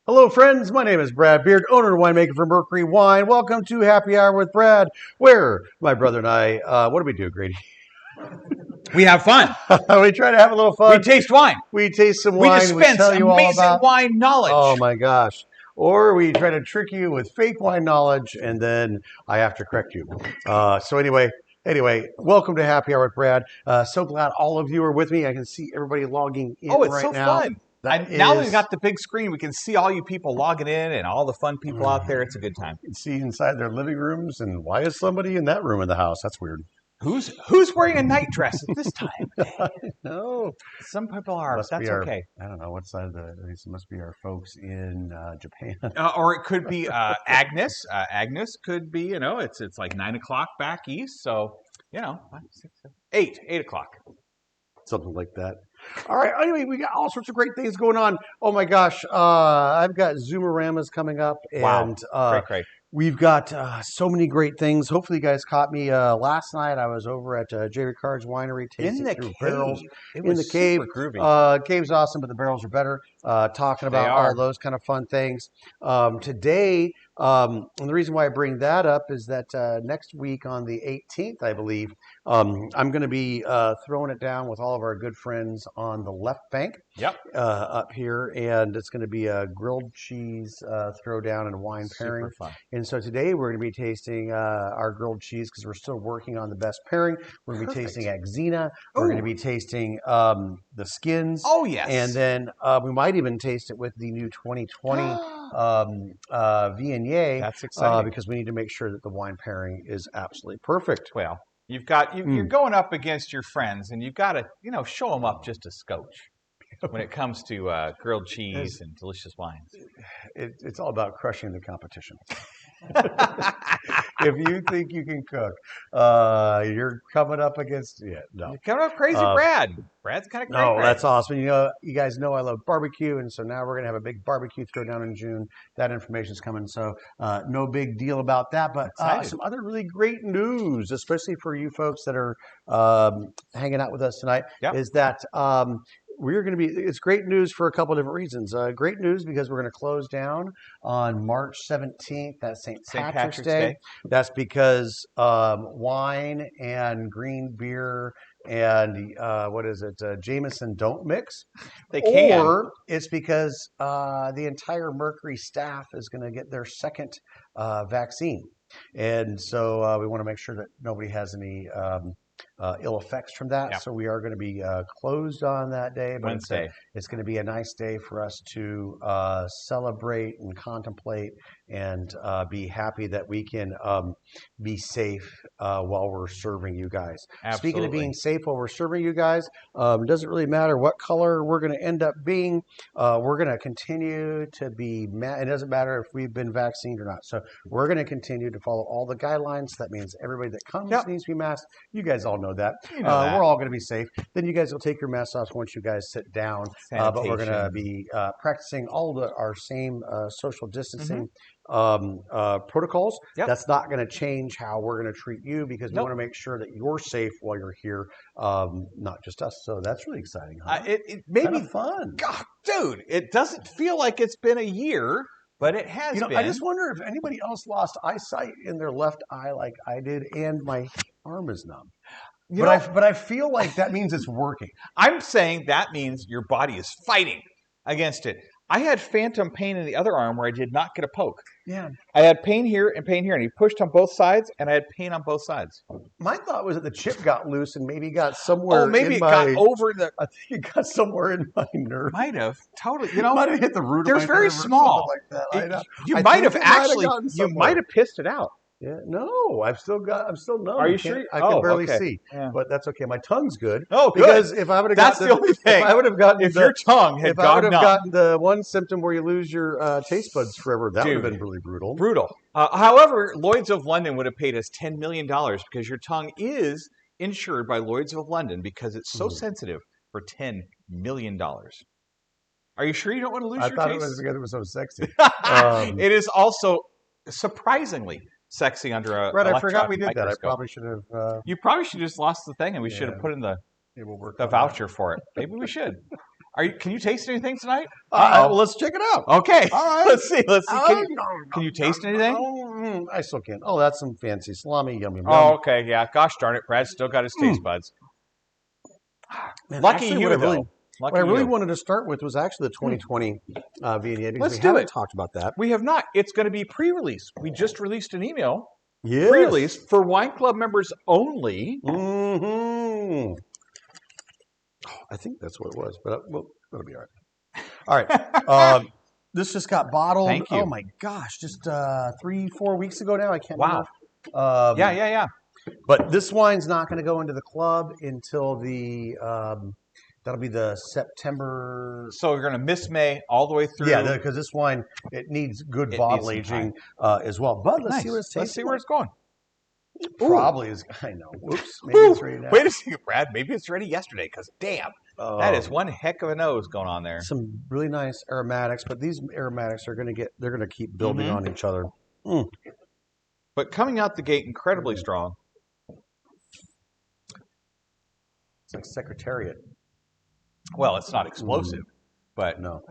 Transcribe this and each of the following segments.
Hello, friends. My name is Brad Beard, owner and winemaker for Mercury Wine. Welcome to Happy Hour with Brad, where my brother and I, what do we do, Grady? We have fun. We try to have a little We fun. taste wine. We taste some We wine. dispense tell you all amazing about wine knowledge. Oh my gosh. Or we try to trick you with fake wine knowledge, and then I have to correct you. So anyway, welcome to Happy Hour with Brad. So glad all of you are with me. I can see everybody logging in It's right so now. fun. Now we've got the big screen. We can see all you people logging in and all the fun people out there. It's a good time. You can see inside their living rooms, and why is somebody in that room in the house? That's weird. Who's wearing a night dress at this time? No. Some people are. That's okay. I don't know what side of it must be our folks in Japan. Or it could be Agnes. Agnes could be, it's like 9 o'clock back east. So, 8 o'clock. Something like that. All right. Anyway, we got all sorts of great things going on. Oh my gosh. I've got Zoomaramas coming up. And great. We've got so many great things. Hopefully, you guys caught me last night. I was over at J. Ricard's Winery tasting through barrels in the cave. Groovy. Cave's awesome, but the barrels are better. Talking about all those kind of fun things. Today, and the reason why I bring that up is that next week on the 18th, I believe, I'm going to be throwing it down with all of our good friends on the left bank. Yep. Up here, and it's going to be a grilled cheese throwdown and wine pairing. Super fun. And so today we're going to be tasting our grilled cheese because we're still working on the best pairing. We're going to be tasting Axina. We're going to be tasting the skins. Oh, yes. And then we might even taste it with the new 2020 Viognier. That's exciting. Because we need to make sure that the wine pairing is absolutely perfect. Well, you're going up against your friends, and you've got to, show them up just a scotch. When it comes to grilled cheese and delicious wines. It's all about crushing the competition. If you think you can cook, you're coming up against no. You're coming up crazy, Brad. Brad's kind of crazy. No, that's awesome. You guys know I love barbecue, and so now we're gonna have a big barbecue throwdown in June. That information's coming, so no big deal about that. But some other really great news, especially for you folks that are hanging out with us tonight, is that. We're going to be, it's great news for a couple of different reasons. Great news because we're going to close down on March 17th. That's St. Patrick's Day. That's because wine and green beer and Jameson don't mix. They can. Or it's because the entire Mercury staff is going to get their second vaccine. And so we want to make sure that nobody has any ill effects from that. Yep. So we are going to be closed on that day. But Wednesday. It's going to be a nice day for us to celebrate and contemplate and be happy that we can be safe while we're serving you guys. Absolutely. Speaking of being safe while we're serving you guys, it doesn't really matter what color we're going to end up being. We're going to continue to be, it doesn't matter if we've been vaccinated or not. So we're going to continue to follow all the guidelines. That means everybody that comes needs to be masked. You guys all know that. We're all going to be safe. Then you guys will take your masks off once you guys sit down. But we're going to be practicing all of our same social distancing protocols. Yep. That's not going to change how we're going to treat you because we want to make sure that you're safe while you're here, not just us. So that's really exciting. Huh? It may be fun. God, dude, it doesn't feel like it's been a year, but it has been. I just wonder if anybody else lost eyesight in their left eye like I did, and my arm is numb. But I feel like that means it's working. I'm saying that means your body is fighting against it. I had phantom pain in the other arm where I did not get a poke. Yeah. I had pain here, and he pushed on both sides, and I had pain on both sides. My thought was that the chip got loose and maybe got somewhere. Oh, maybe it got over the. I think it got somewhere in my nerve. Might have totally. Might have hit the root. They're very small. Like that. You might have actually. You might have pissed it out. Yeah, no, I'm still numb. Are you sure? I can barely see, but that's okay. My tongue's good. Oh, good. Because if I would have gotten the only thing. If I would have gotten your tongue had gone numb. Gotten the one symptom where you lose your taste buds forever, that would have been really brutal. Brutal. However, Lloyd's of London would have paid us $10 million because your tongue is insured by Lloyd's of London because it's so sensitive for $10 million. Are you sure you don't want to lose your taste? I thought it was because it was so sexy. It is also surprisingly sexy under a I forgot we did that. I probably should have. You probably should have just lost the thing, and we should have put in the Yeah, we'll work the on voucher for it. Maybe we should. Can you taste anything tonight? Well, let's check it out. Okay. All right. Let's see. Can you taste anything? I still can. Oh, that's some fancy salami. Yum, yum, Oh, yum. okay. Yeah. Gosh darn it, Brad still got his taste buds. Man, Lucky actually, you, what I though. really, Lucky what I really you. wanted to start with was actually the 2020 VNA because Let's we do haven't it. talked about that. We have not. It's going to be pre-release. We just released an email. Yes. Pre-release for Wine Club members only. Mm-hmm. I think that's what it was, but it'll be all right. All right. This just got bottled. Thank you. Oh my gosh, just 3-4 weeks ago now. I can't Wow. remember. Yeah. But this wine's not going to go into the club until that'll be the September. So you're going to miss May all the way through. Yeah, because this wine it needs good It bottle needs some aging as well. But let's Nice. see what it's Let's see where it's going. Probably is. I know. Whoops. Maybe it's ready now. Wait a second, Brad. Maybe it's ready yesterday. Because damn, that is one heck of a nose going on there. Some really nice aromatics, but these aromatics are going to keep building on each other. But coming out the gate incredibly strong. It's like Secretariat. Well, it's not explosive, but No.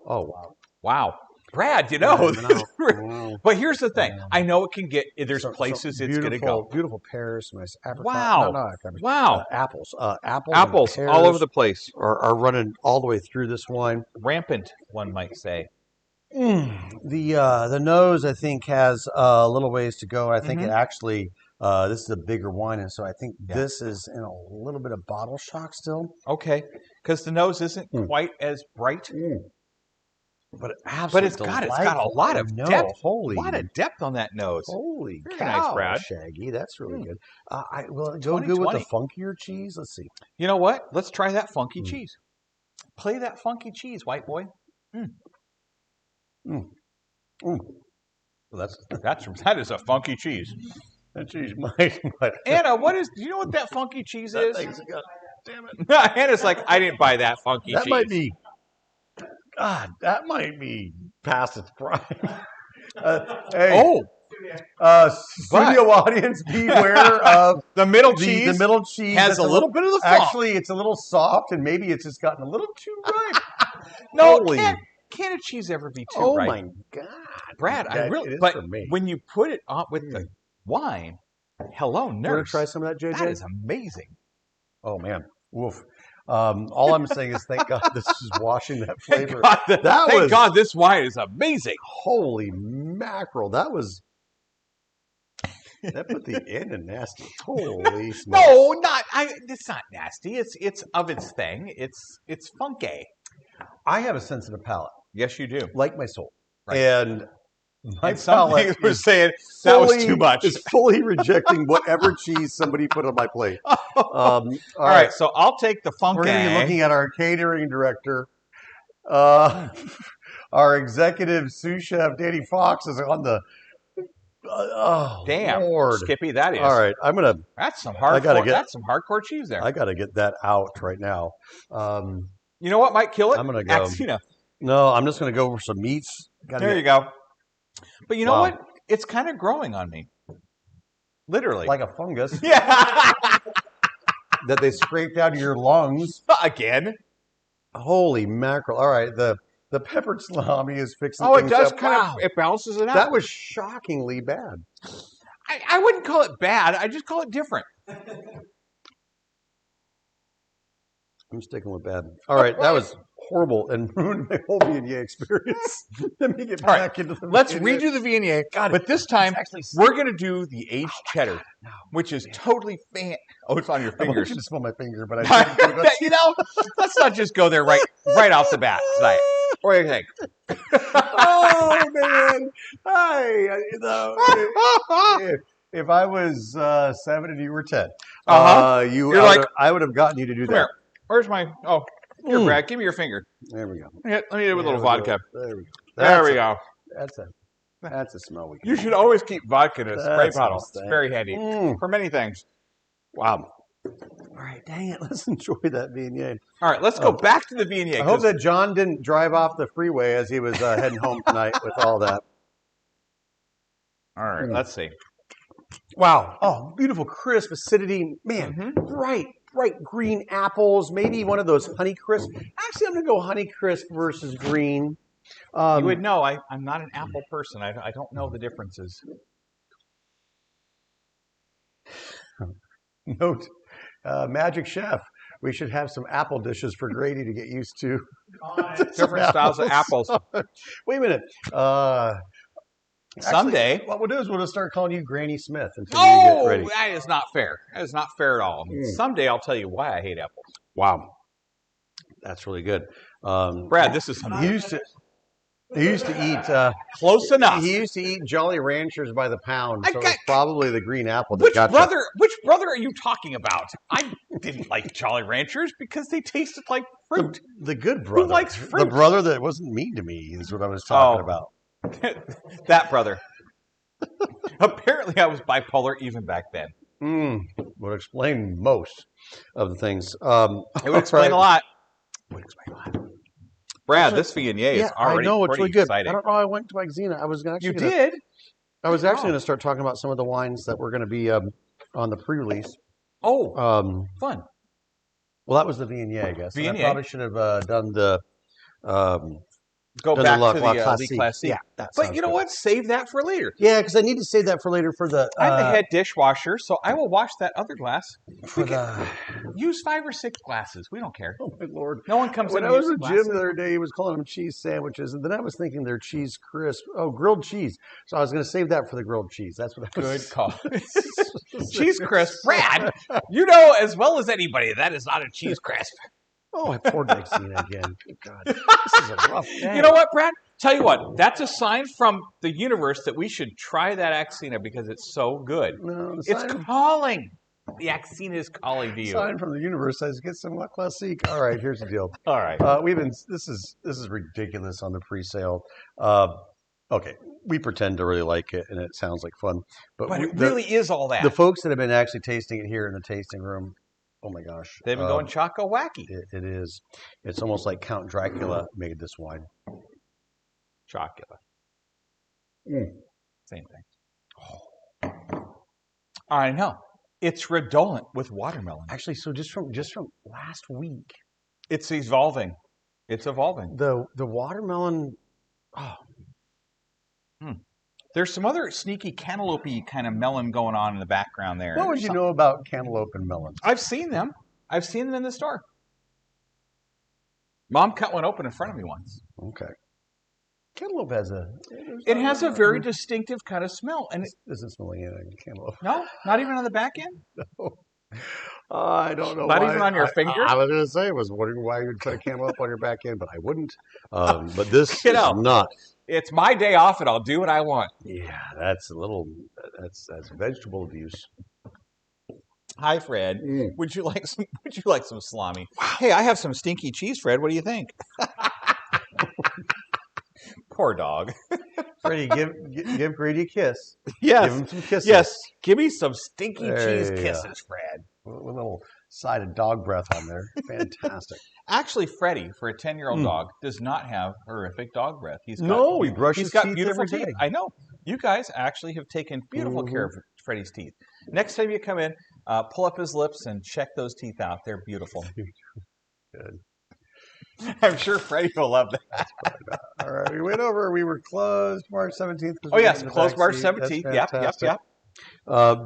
Oh wow. Wow. Brad, you know. Wow. But here's the thing. I know it can get, there's places it's going to go. Beautiful pears, some nice apricot. Wow. No, apricot. Wow. Apples. Apples and all over pears the place. are running all the way through this wine. Rampant, one might say. The nose, I think, has a little ways to go. I think it actually, this is a bigger wine, and so I think this is in a little bit of bottle shock still. Okay. Because the nose isn't quite as bright. But It's got a lot of depth. Holy, A lot of depth on that nose. holy Very cow, nice, Brad. Shaggy. That's really good. Will it go good with the funkier cheese? Let's see. You know what? Let's try that funky cheese. Play that funky cheese, white boy. Well, That is a funky cheese. that cheese might. Anna, do you know what that funky cheese is? Damn it. Anna's like, I didn't buy that funky cheese. That might be. God, that might be past its prime. Studio audience, beware of the middle cheese. The middle cheese has a little bit of the funk. Actually, it's a little soft, and maybe it's just gotten a little too ripe. No, can a cheese ever be too ripe? Oh my God, Brad! But when you put it on with the wine, hello, nurse. Want to try some of that, JJ? That is amazing. Oh man, woof. All I'm saying is, thank God this is washing that flavor. Thank God this wine is amazing. Holy mackerel! That put the end in nasty. Holy smokes. No, it's not nasty. It's of its thing. It's funky. I have a sensitive palate. Yes, you do. Like my soul. Right. And my some things were saying that was too much. Is fully rejecting whatever cheese somebody put on my plate. All right, so I'll take the funky. We're going to be looking at our catering director. Our executive sous chef, Danny Fox, is on the... damn, Lord. Skippy, that is. All right, I'm going to... That's some hardcore cheese there. I got to get that out right now. You know what might kill it? I'm going to go... Axina. No, I'm just going to go for some meats. You go. But you know what? It's kind of growing on me. Literally. Like a fungus. Yeah. That they scraped out of your lungs. Again. Holy mackerel. All right, the peppered salami is fixing it things does up. kind of, it balances it out. That was shockingly bad. I wouldn't call it bad. I just call it different. I'm sticking with bad. All right, that was horrible and ruined my whole Viognier experience. Let me get back into the Let's redo the Viognier. But this time, we're going to do the aged cheddar, which is totally Oh, it's on your fingers. I want you to smell my finger, but I you know, let's not just go there right off the bat tonight. What do you think? Oh, man. If I was 7 and you were 10, I would have gotten you to do that. Here. Where's my... Oh, here, Brad. Give me your finger. There we go. Let me do it with a little vodka. There we go. There we go. That's a smell we can You should always keep vodka in a spray bottle. It's very handy for many things. Wow. All right, dang it. Let's enjoy that Viognier. All right, let's go back to the Viognier. I hope that John didn't drive off the freeway as he was heading home tonight with all that. All right, let's see. Wow. Oh, beautiful, crisp acidity. Man, bright green apples. Maybe one of those Honey Crisp. Actually, I'm going to go Honey Crisp versus green. You would know I'm not an apple person. I don't know the differences. Note, Magic Chef. We should have some apple dishes for Grady to get used to. Different styles of apples. Wait a minute. Someday. What we'll do is we'll just start calling you Granny Smith until you get ready. That is not fair. That is not fair at all. Someday I'll tell you why I hate apples. Wow. That's really good. Brad, this is He used to eat close enough. He used to eat Jolly Ranchers by the pound, so it's probably the green apple that Which got brother are you talking about? I didn't like Jolly Ranchers because they tasted like fruit. The good brother. Who likes fruit? The brother that wasn't mean to me is what I was talking about. That brother. Apparently I was bipolar even back then. Would explain most of the things. It would explain a lot. Brad, this Viognier is already I know, it's really good. exciting. I don't know how I went to Xena. I was actually did? I was actually going to start talking about some of the wines that were going to be on the pre-release. Oh, fun. Well, that was the Viognier, I guess. Viognier. I probably should have done the... Go back to the Lee Classique. Yeah, but you know what? Save that for later. Yeah, because I need to save that for later for the... I'm the head dishwasher, so I will wash that other glass. For the... Use 5 or 6 glasses. We don't care. Oh, my Lord. No one comes when in I was and with uses Jim the other day, he was calling them cheese sandwiches, and then I was thinking they're cheese crisp. Oh, grilled cheese. So I was going to save that for the grilled cheese. That's what I was... Good call. Cheese crisp. Brad, you know as well as anybody that is not a cheese crisp. Oh, I poured Xena again. Good God. This is a rough day. You know what, Brad? Tell you what, that's a sign from the universe that we should try that Axina because it's so good. No, it's calling. The Axina is calling to you. Sign from the universe says get some La Classique. All right, here's the deal. All right. This is ridiculous on the pre-sale. Okay, we pretend to really like it, and it sounds like fun. But it really is all that. The folks that have been actually tasting it here in the tasting room, oh my gosh. They've been going choco wacky. It is. It's almost like Count Dracula made this wine. Chocula. Same thing. I know. It's redolent with watermelon. Actually, so just from last week. It's evolving. It's evolving. The watermelon. Oh. There's some other sneaky cantaloupe-y kind of melon going on in the background there. What would you know about cantaloupe and melons? I've seen them. I've seen them in the store. Mom cut one open in front of me once. Okay. Cantaloupe has it has a very distinctive kind of smell. And it isn't smelling anything, cantaloupe. No? Not even on the back end? No. I don't know. Not even on your finger? I was going to say, I was wondering why you'd put a cantaloupe on your back end, but I wouldn't. But this is not. It's my day off and I'll do what I want. Yeah, that's vegetable abuse. Hi, Fred. Would you like some salami? Hey, I have some stinky cheese, Fred. What do you think? Poor dog. Freddie, give Grady a kiss. Yes. Give him some kisses. Yes. Give me some stinky cheese kisses, Fred. With a little side of dog breath on there. Fantastic. Actually, Freddie, for a 10-year-old dog, does not have horrific dog breath. He brushes his teeth beautiful every day. I know. You guys actually have taken beautiful care of Freddie's teeth. Next time you come in, pull up his lips and check those teeth out. They're beautiful. Good. I'm sure Freddie will love that. All right, we went over. We were closed March 17th. Oh, yes, closed March 17th. Yep.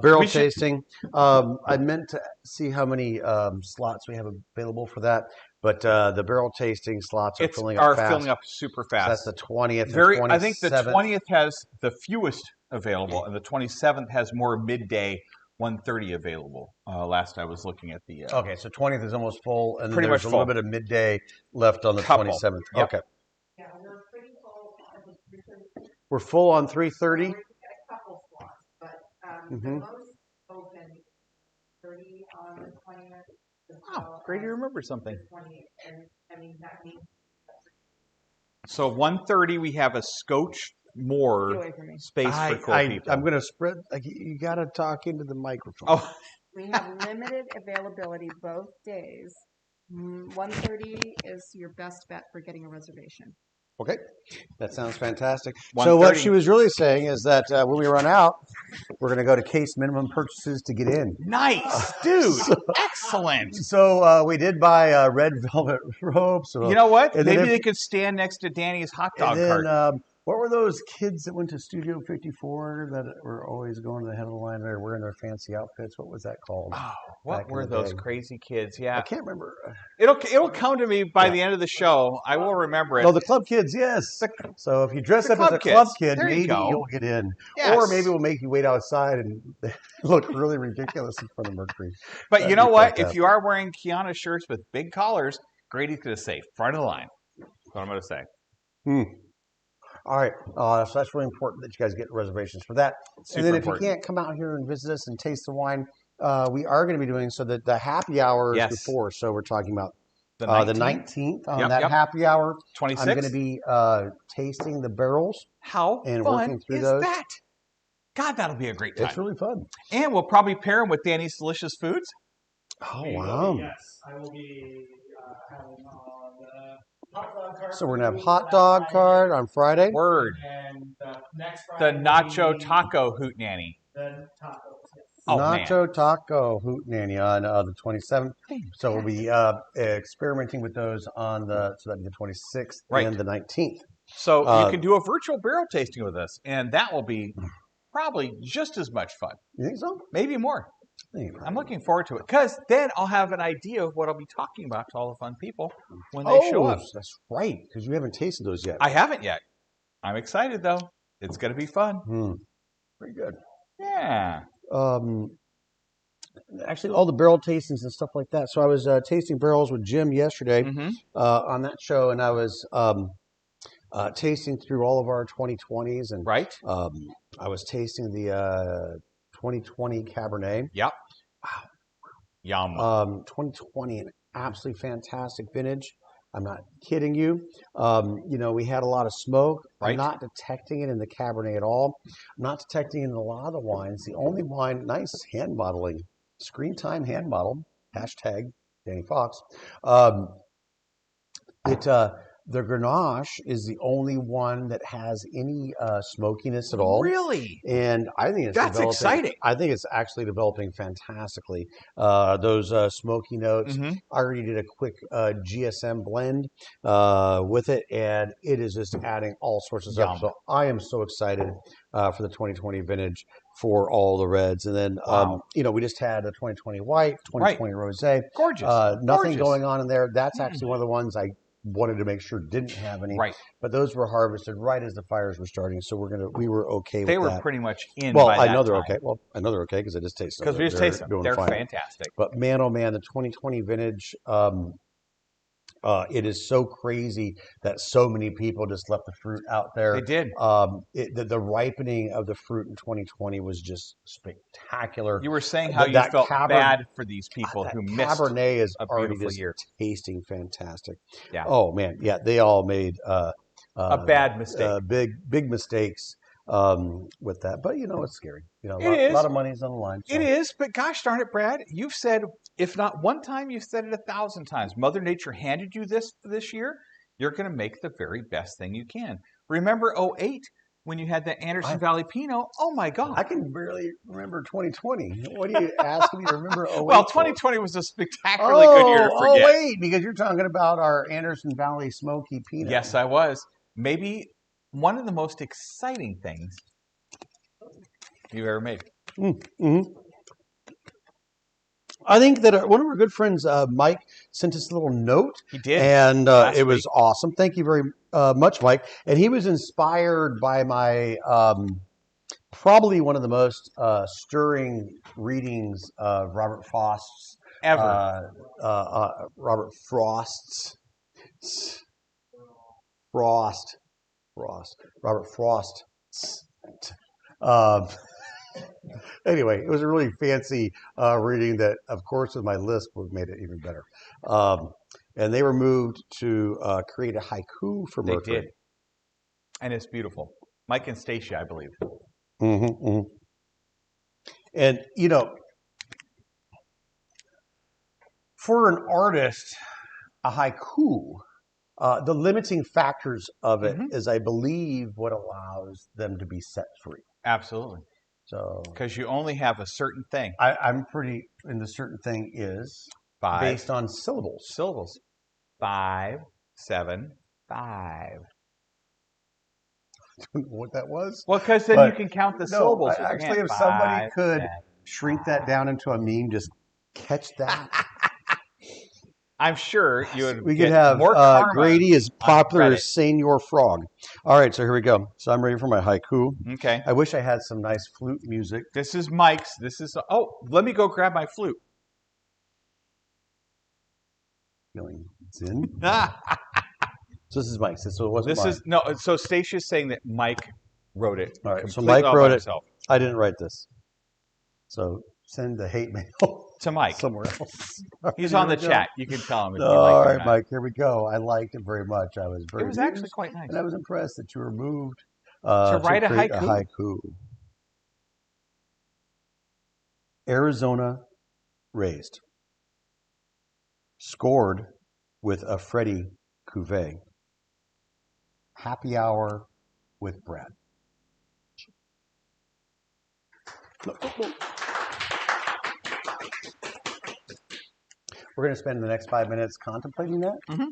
Barrel tasting. I meant to see how many slots we have available for that, but the barrel tasting slots are filling up fast. Filling up super fast. So that's the 20th. I think the 20th has the fewest available, and the 27th has more midday 1:30 available. Last I was looking at the. Okay, so 20th is almost full, and then there's a little bit of midday left on the 27th. Yep. Okay. Yeah, we're pretty full on the 3:30. We're full on 3:30. A couple slots, but the most open 30 on the 20th. Oh, Grady remembered something. 28th, and I mean that means. So 1:30 we have a scotch more space for cool people. I'm going to spread. You got to talk into the microphone. Oh. We have limited availability both days. 1:30 is your best bet for getting a reservation. Okay, that sounds fantastic. So what 1:30. she was really saying is that when we run out, we're going to go to case minimum purchases to get in. Nice, dude. Excellent. So we did buy red velvet robes. You know what? And then Maybe if- they could stand next to Danny's hot And dog then cart. what were those kids that went to Studio 54 that were always going to the head of the line? They were wearing their fancy outfits. What was that called? Oh, back what in were the those day? crazy kids? I Yeah, can't remember. it'll come to me by Yeah. the end of the show. I will remember it. Oh, the club kids, yes. So if you dress the up as club a club kids. kid, There you maybe go. you'll get in. Yes. Or maybe we'll make you wait outside and look really ridiculous in front of Mercury. But That'd you know be what? If fantastic. you are wearing Kiana shirts with big collars, Grady's going to say front of the line. That's what I'm going to say. All right. So that's really important that you guys get reservations for that. Super And then if important. you can't come out here and visit us and taste the wine, we are going to be doing so that the happy hour is Yes. before. So we're talking about The the 19th? 19th on Yep, that yep. happy hour. 26th? I'm going to be tasting the barrels. How and fun working through is those. that? God, that'll be a great time. It's really fun. And we'll probably pair them with Danny's Delicious Foods. Oh, We will wow. be, yes, I will be having on the hot dog cart. So we're going to have hot dog cart on Friday. Word. And next The Friday. will nacho be taco hootenanny. The tacos. Yes. Oh, man. Nacho Taco Hootenanny on the 27th. So we'll be experimenting with those on so that'd be the 26th Right. and the 19th. So you Uh, can do a virtual barrel tasting with us, and that will be probably just as much fun, You think so? maybe more. I think I'm looking forward to it because then I'll have an idea of what I'll be talking about to all the fun people when they show up. That's right, because you haven't tasted those yet. I haven't yet. I'm excited though. It's going to be fun. Pretty good. Yeah. Actually, all the barrel tastings and stuff like that. So I was tasting barrels with Jim yesterday Mhm. on that show, and I was tasting through all of our 2020s, and Right? I was tasting the 2020 Cabernet. Yep. Yum. 2020, an absolutely fantastic vintage. I'm not kidding you. We had a lot of smoke. Right. I'm not detecting it in the Cabernet at all. I'm not detecting it in a lot of the wines. The only wine, nice hand modeling, screen time hand model, hashtag Danny Fox. The Grenache is the only one that has any smokiness at all. Really? And I think it's That's developing- exciting. I think it's actually developing fantastically. Those smoky notes. Mhm. I already did a quick GSM blend with it, and it is just adding all sorts of stuff. Yum. So I am so excited for the 2020 vintage for all the reds. And then, Wow. we just had the 2020 white, 2020 rosé. Gorgeous. Nothing Gorgeous. going on in there. That's actually one of the ones I wanted to make sure didn't have any. Right. But those were harvested right as the fires were starting, so we were okay They with were that. pretty much in Well, by I that know they're time. okay. Well, I know they're okay because I just tasted them. Because we just taste them. Doing They're fine. fantastic. But man, oh man, the 2020 vintage, it is so crazy that so many people just left the fruit out there. They did. The ripening of the fruit in 2020 was just spectacular. You were saying how you that felt Cabernet- bad for these people that who missed Cabernet is a already beautiful just year. tasting fantastic. Yeah. Oh man, yeah, they all made A bad mistake. big mistakes with that. But it's scary. It A is. lot of money's on the line. So. It is, but gosh darn it, Brad, you've said, if not one time, you've said it 1,000 times. Mother Nature handed you this year. You're going to make the very best thing you can. Remember 2008 when you had the Anderson Valley Pinot? Oh my God. I can barely remember 2020. What are you asking me to remember? 08 Well, for? 2020 was a spectacularly good year to forget. wait, because you're talking about our Anderson Valley Smoky Pinot. Yes, I was. Maybe one of the most exciting things you've ever made. Mm-hmm. I think that one of our good friends, Mike, sent us a little note. He did. And last it was week. awesome. Thank you very much, Mike. And he was inspired by my probably one of the most stirring readings of Robert Frost's Ever. Robert Robert Frost. Anyway, it was a really fancy reading that, of course, with my lisp would have made it even better. And they were moved to create a haiku for They Mercury. did. And it's beautiful. Mike and Stacia, I believe. And, for an artist, a haiku The limiting factors of it Mhm. is, I believe, what allows them to be set free. Absolutely. So Because you only have a certain thing. I'm pretty, and the certain thing is 5 based on syllables. syllables. 5, 7, 5. I don't know what that was. Well, because then But you can count the no, syllables. actually, if somebody could shrink that down into a meme, just catch that. I'm sure you would We get could have more karma. Grady as popular credit. as Senior Frog. All right, so here we go. So I'm ready for my haiku. Okay. I wish I had some nice flute music. This is Mike's. This is. Oh, let me go grab my flute. Feeling zen. So this is Mike's. So it wasn't This mine. is no. So Stacey's saying that Mike wrote it. All right, so completely Mike all by wrote it. himself. I didn't write this. So send the hate mail To Mike. somewhere else. He's Here on the we go. chat. You can tell him if you All like it or right, not. Mike. Here we go. I liked it very much. I was very. It was actually amused, quite nice. and I was impressed that you were moved write a create haiku? haiku. Arizona raised, scored with a Freddie Cuvée. Happy hour with Brad. We're going to spend the next 5 minutes contemplating that. Mhm.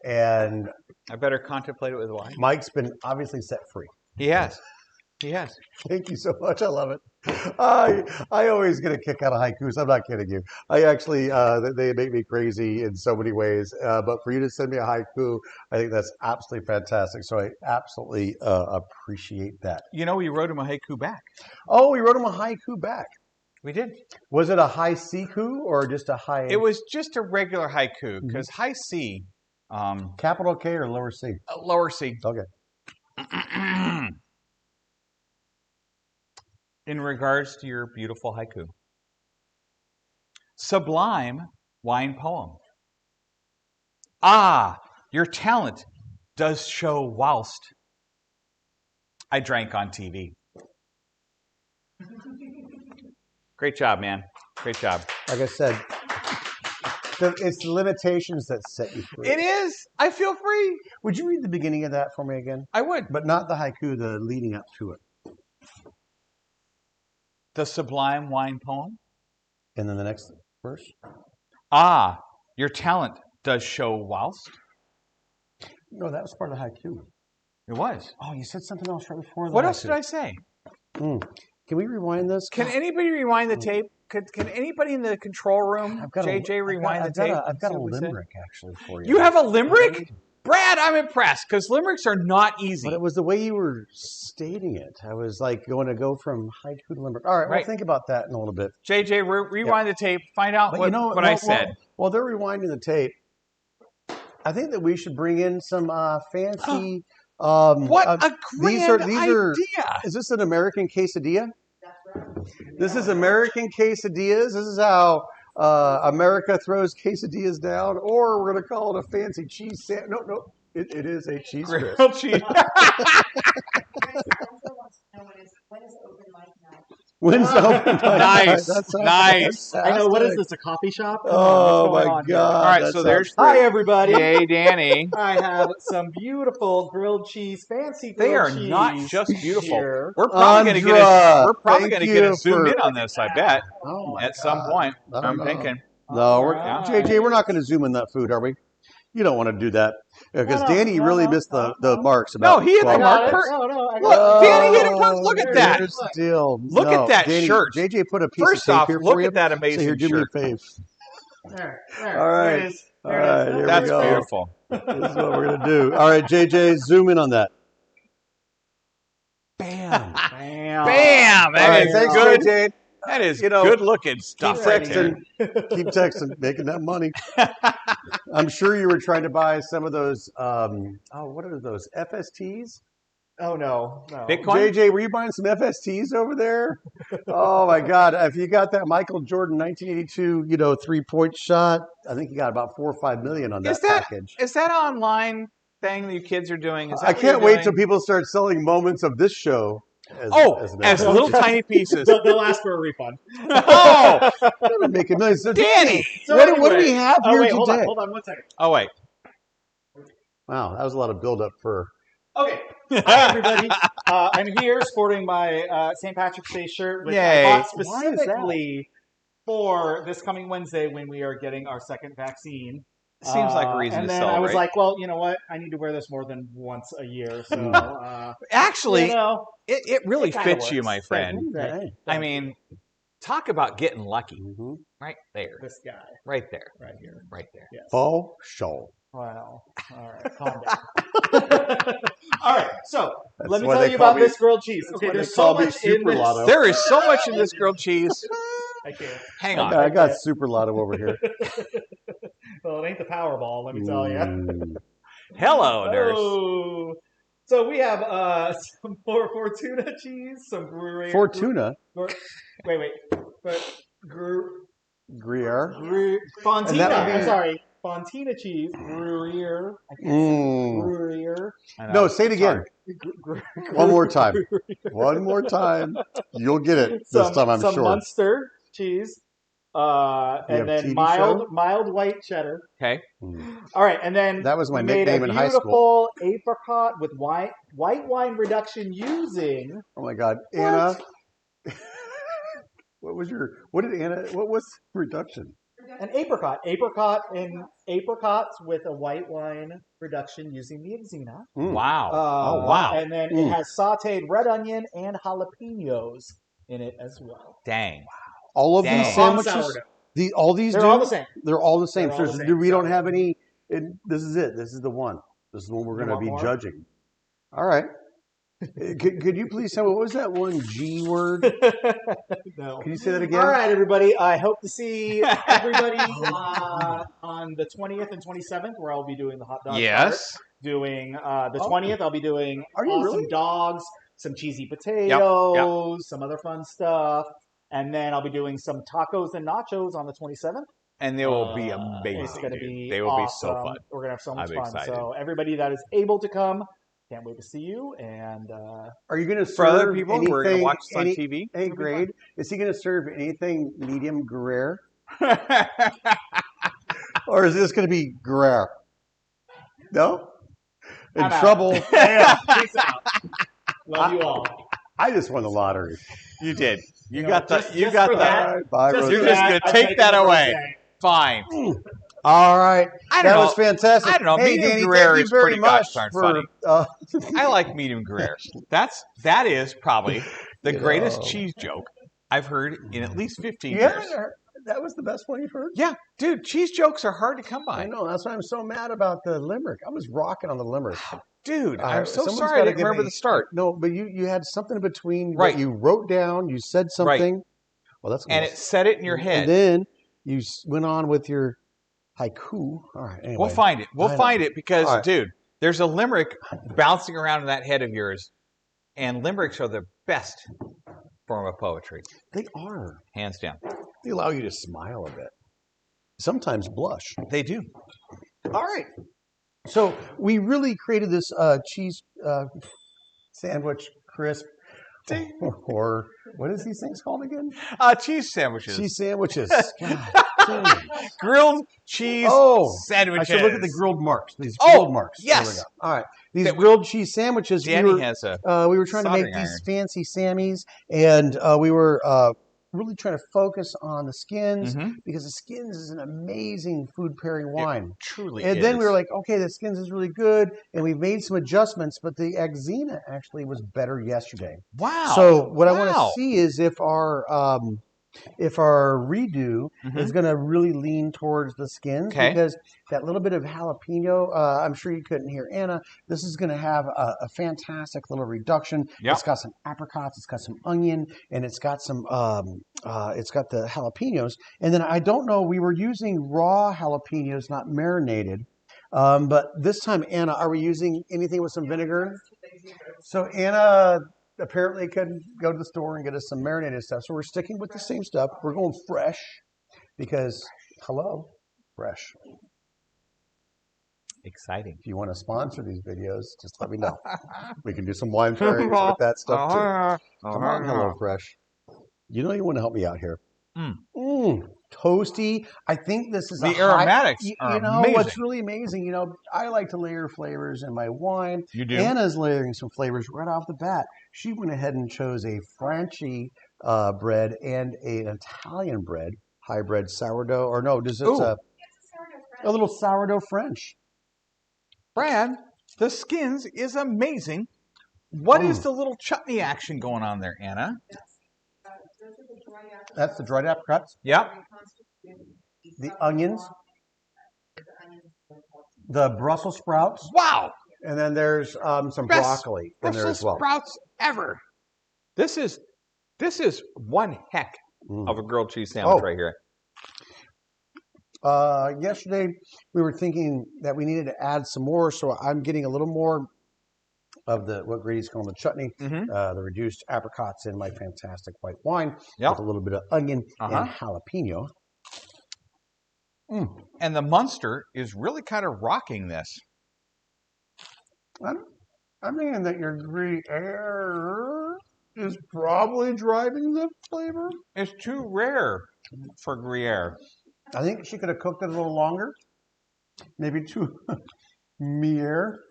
And I better contemplate it with wine. Mike's been obviously set free. He has. He has. Thank you so much. I love it. I always get a kick out of haikus. I'm not kidding you. I actually, they make me crazy in so many ways. But for you to send me a haiku, I think that's absolutely fantastic. So I absolutely appreciate that. You know, we wrote him a haiku back. Oh, we wrote him a haiku back. We did. Was it a high siku or just a high? It was just a regular haiku because high C, Capital K or lower C? lower C. Okay. In regards to your beautiful haiku, sublime wine poem. Ah, your talent does show whilst I drank on TV. Great job, man. Great job. Like I said, it's the limitations that set you free. It is. I feel free. Would you read the beginning of that for me again? I would. But not the haiku, the leading up to it. The sublime wine poem. And then the next verse? Ah, your talent does show whilst. No, that was part of the haiku. It was. Oh, you said something else right before that. What else did I say? Can we rewind this? Can anybody rewind the tape? Can anybody in the control room, JJ, rewind the tape? I've got See a what we said? limerick actually for you. You have a limerick? Brad, I'm impressed because limericks are not easy. But it was the way you were stating it. I was like going to go from haiku to limerick. All right, Right. we'll think about that in a little bit. JJ, rewind the tape. Find out But what, you know what I said. While they're rewinding the tape, I think that we should bring in some fancy. What a these grand are. idea! Is this an American quesadilla? That's right. This is American quesadillas. This is how America throws quesadillas down, or we're going to call it a fancy cheese sandwich. No, it is a cheese crisp. Grilled cheese. Chris also wants to know when is open mic night? When's the open mic night? Nice, That sounds nice. I know. What is fantastic. this? A coffee shop? Oh What's going my on here? god! All right, that so there's sounds- Hi, everybody. Yay, Danny. I have some beautiful grilled cheese, fancy grilled They are cheese. not just beautiful. here. We're probably going to get Andra, we're probably thank going to get you a zoom for- in on this. I bet Oh my at some God. point. I don't I'm know. thinking. No, we're, All JJ, we're not going to zoom in that food, are we? You don't want to do that because No, Danny no, really no, missed no, the no. marks. No, About he hit the 12 mark. minutes. No, no, I got Look, Danny hit it first. Look at that. Here's the deal. Look at that Danny, shirt. JJ put a piece First of tape off, here look for you. at that So amazing here, do shirt. me a fave. There, All right. There it is. All There it is. right, here we That's go. beautiful. This is what we're going to do. All right, JJ, zoom in on that. Bam. Bam. Bam! All That right, is thanks, good. JJ. That is You know, good looking Keep stuff right there. texting. Keep texting. Making that money. I'm sure you were trying to buy some of those. What are those? FSTs? Oh no, no. Bitcoin? JJ, were you buying some FSTs over there? Oh my God! If you got that Michael Jordan 1982, 3-point shot, I think you got about 4 or 5 million on that, Is that package. is that online thing that you kids are doing? Is that I what you're can't wait doing? till people start selling moments of this show. As an as FST. little tiny pieces. They'll ask for a refund. Oh, They're making millions. So Danny! So what do we anyway- have Oh here wait, today? hold on 1 second. oh wait. Wow, that was a lot of build-up for. Okay, hi everybody. I'm here sporting my St. Patrick's Day shirt, which Yay. I bought Why is that? specifically for this coming Wednesday when we are getting our second vaccine. Seems like a reason and to then celebrate. I was like, well, you know what? I need to wear this more than once a year. So, Actually, you know, it really it kinda fits you, works. my friend. Hey. I mean, talk about getting lucky. Mm-hmm. Right there. This guy Right there. right here. Right there. Yes. Faux show. Well, all right, calm down. All right, so That's let me why tell they you call about me- this grilled cheese. that's Okay, why they there's so call me much in Super this. Lotto. There is so much in this grilled cheese. I can't. Hang I on. got, I got Super Lotto over here. Well, it ain't the Powerball, let me tell you. Mm. Hello, nurse. Oh. So we have some Fortuna cheese, some Gruyere. Fortuna, Wait. But Gruyere. Fontina. And that would be- I'm sorry. Fontina cheese. Gruyere. I can't say Mm. Gruyere. I know. No, say it again. One more time. One more time. You'll get it this time, I'm some sure. Munster cheese. You have And then TV mild white cheddar. Okay. Mm. All right, and then That was my we made nickname a in high school. beautiful apricot with white wine reduction using Oh my God, Anna. What was reduction? an apricot and apricots with a white wine reduction using the Exena. Mm. Wow. Oh, wow. And then it has sautéed red onion and jalapenos in it as well. Dang. All of Dang. these On the sandwiches, sourdough. all these They're do? all the same. They're all the same. They're So all the same. we don't have any. This is it. This is the one. This is the one we're You going to want be more? judging. All right. Could you please tell me what was that one G word? No. Can you say that again? All right, everybody. I hope to see everybody on the 20th and 27th, where I'll be doing the hot dog. Yes. Doing the Oh. 20th, I'll be doing Are you awesome really? dogs, some cheesy potatoes, some other fun stuff, and then I'll be doing some tacos and nachos on the 27th. And they will be It's amazing, going to dude. be They will awesome. be so fun. We're going to have so much I'm fun. excited. So everybody that is able to come, can't wait to see you. And Are you going to For other serve people anything? who are going to watch this on any, TV. Any grade? Is he going to serve anything medium Gruyere, or is this going to be Gruyere? No. In I'm out. trouble. Yeah, peace out. Love you all. I just won the lottery. You did. You You got know, the. just- You just got for the. that. Bye, Just Rose. You're for just that, gonna I'm take taking that the away. birthday. Fine. All right. I That don't was know. fantastic. I don't know. Hey, Medium Danny, Gruyere thank you is very pretty much gosh darn for. I like medium Gruyere. That is probably the You greatest know. cheese joke I've heard in at least 15 You years. haven't heard, that was the best one you've heard? Yeah, dude, cheese jokes are hard to come I by. know. That's why I'm so mad about the limerick. I was rocking on the limerick. Dude, I'm so Someone's sorry I gotta didn't give remember me- the start. No, but you had something in between Right. what you wrote down. You said something. Well, that's And it set it in your head. And then you went on with your haiku. All right. Anyway, We'll find it. We'll I know. find it because, All right. dude, there's a limerick bouncing around in that head of yours, and limericks are the best form of poetry, They are. hands down. They allow you to smile a bit. Sometimes blush. They do. All right. So we really created this cheese sandwich crisp, or what is these things called again? Cheese sandwiches. Cheese sandwiches. God, geez. Grilled cheese Oh, sandwiches. I should look at the grilled marks. These Oh, grilled marks. There we yes. go. All right. These That- grilled cheese sandwiches. Danny has a. We were trying to make soldering these iron. fancy Sammies, and we were really trying to focus on the skins Mhm. because the skins is an amazing food pairing wine. Truly And is. then we were like, okay, the skins is really good, and we've made some adjustments, but the Exena actually was better yesterday. wow. So what I want Wow. to see is if our redo is going to really lean towards the skins, Okay. because that little bit of jalapeno, I'm sure you couldn't hear Anna, this is going to have a fantastic little reduction. Yep. It's got some apricots, it's got some onion, and it's got some it's got the jalapenos. And then I don't know, we were using raw jalapenos, not marinated. But this time, Anna, are we using anything with some vinegar? So Anna apparently couldn't go to the store and get us some marinated stuff. So we're sticking with the same stuff. We're going fresh because, hello, fresh. Exciting. If you want to sponsor these videos, just let me know. We can do some wine pairings with that stuff too. Come on, Hello Fresh. You know you want to help me out here. Mm. toasty. I think this is The aromatics are you know amazing. what's really amazing. You know, I like to layer flavors in my wine. You do? Anna's layering some flavors right off the bat. She went ahead and chose a Franchi bread and an Italian bread, hybrid sourdough. Or no, does it's a little sourdough French. Brad, the Skins is amazing. What is the little chutney action going on there, Anna? That's the dried apricots. Yep. The onions. The Brussels sprouts. Wow. And then there's some broccoli in there as well. Sprouts ever. This is one heck of a grilled cheese sandwich right here. Yesterday we were thinking that we needed to add some more, so I'm getting a little more of what Grady's calling the chutney, the reduced apricots in my fantastic white wine with a little bit of onion and jalapeno. And the Munster is really kind of rocking this. I'm thinking that your Gruyere is probably driving the flavor. It's too rare for Gruyere. I think she could have cooked it a little longer. Maybe too Mier.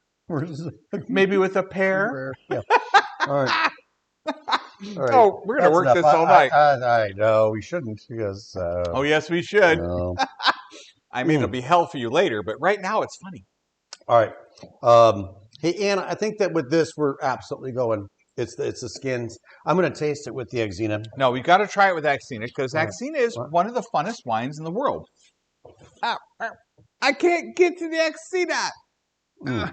Maybe with a pear. Yeah. All right. All right. Oh, we're going to work this all night. I know we shouldn't because. Oh, yes, we should. No. I mean, it'll be hell for you later, but right now it's funny. All right. Hey, Anna, I think that with this, we're absolutely going. It's the Skins. I'm going to taste it with the Axina. No, we got to try it with Axina because Axina is one of the funnest wines in the world. I can't get to the Axina.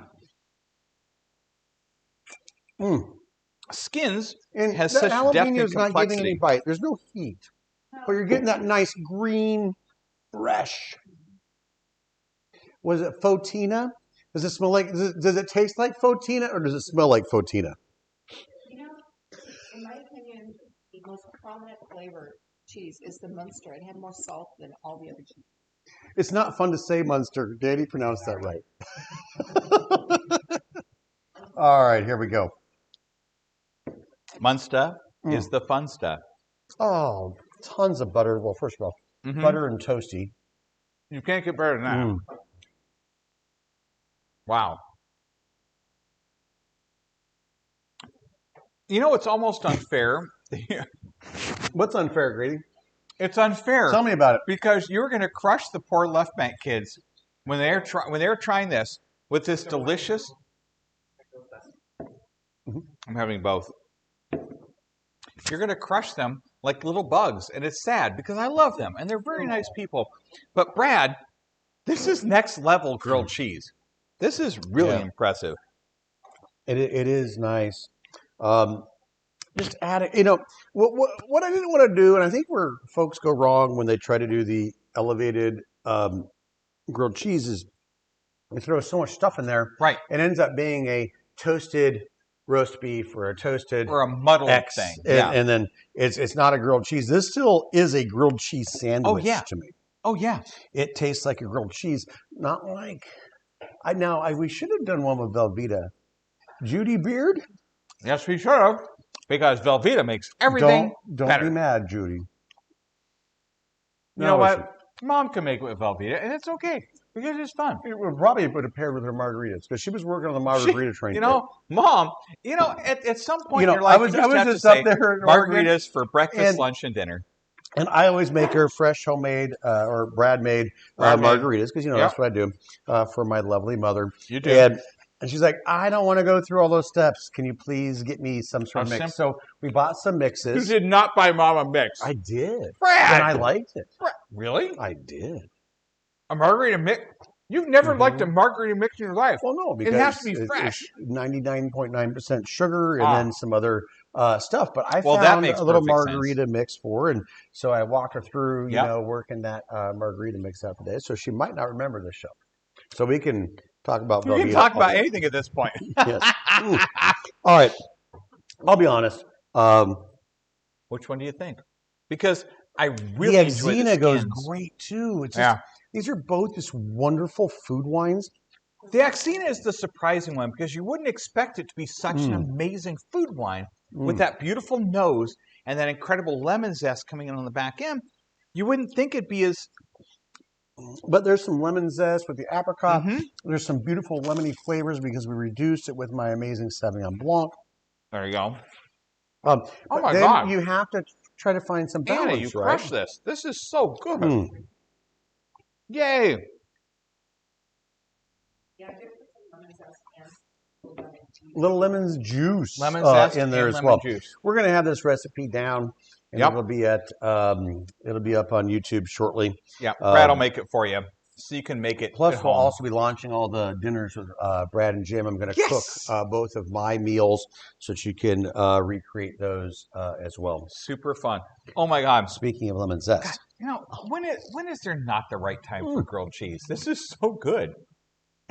Skins has such depth and jalapeno's not giving any complexity. bite. There's no heat, but you're getting that nice green, fresh. Was it Fotina? Does it smell like? Does it taste like Fotina, or does it smell like Fotina? You know, in my opinion, the most prominent flavor cheese is the Munster. It had more salt than all the other cheese. It's not fun to say Munster. Danny pronounced that right. All right, here we go. Munster is the fun stuff. Oh, tons of butter. Well, first of all, butter and toasty. You can't get better than that. Wow. You know, it's almost unfair. What's unfair, Grady? It's unfair. Tell me about it. Because you're going to crush the poor left bank kids when they're trying this with this delicious. I'm having both. You're going to crush them like little bugs, and it's sad because I love them and they're very nice people. But Brad, this is next level grilled cheese. This is really impressive. It is nice. Just add it. You know what I didn't want to do, and I think where folks go wrong when they try to do the elevated grilled cheese is they throw so much stuff in there. Right. It ends up being a toasted roast beef or a toasted or a muddled X thing. And then it's not a grilled cheese. This still is a grilled cheese sandwich to me. Oh yeah. It tastes like a grilled cheese, not like we should have done one with Velveeta. Judy Beard? Yes, we should have. Because Velveeta makes everything Don't better. be mad, Judy. You know what? Mom can make it with Velveeta, and it's okay because it's fun. It would probably put a pair with her margaritas because she was working on the margarita train. You know, Mom. You know, at some point in your life, I was just up there margaritas for breakfast, lunch, and dinner. And I always make her fresh, homemade, or Brad made margaritas because that's what I do for my lovely mother. You do. And she's like, I don't want to go through all those steps. Can you please get me some sort of mix? So we bought some mixes. You did not buy Mom a mix. I did. Brad! And I liked it. Really? I did. A margarita mix? You've never liked a margarita mix in your life. Well, no, because it has to be fresh. It's 99.9% sugar and then some other stuff. But I found that makes a little perfect margarita mix for her. And so I walked her through, working that margarita mix out today. So she might not remember this show. So we can talk about Velveeta. You can talk about anything at this point. Yes. All right. I'll be honest. Which one do you think? Because I really enjoy the Axina goes Skins. great too. It's just, these are both just wonderful food wines. The Axina is the surprising one because you wouldn't expect it to be such an amazing food wine with that beautiful nose and that incredible lemon zest coming in on the back end. You wouldn't think it'd be as... But there's some lemon zest with the apricot. Mhm. There's some beautiful lemony flavors because we reduced it with my amazing Sauvignon Blanc. There you go. Oh my then God. you have to try to find some balance, Anna, you right? crushed this. This is so good. Mm. Yay. Yeah, I did put some lemon zest and lemon juice. Little lemon juice Lemon zest in there and as lemon well. juice. We're going to have this recipe down, and Yep. it'll be at it'll be up on YouTube shortly. Yeah, Brad will make it for you, so you can make it Plus, at we'll home. also be launching all the dinners with Brad and Jim. I'm going to Yes! cook both of my meals so that you can recreate those as well. Super fun. Oh my God. Speaking of lemon zest, You know, when is there not the right time for grilled cheese? This is so good.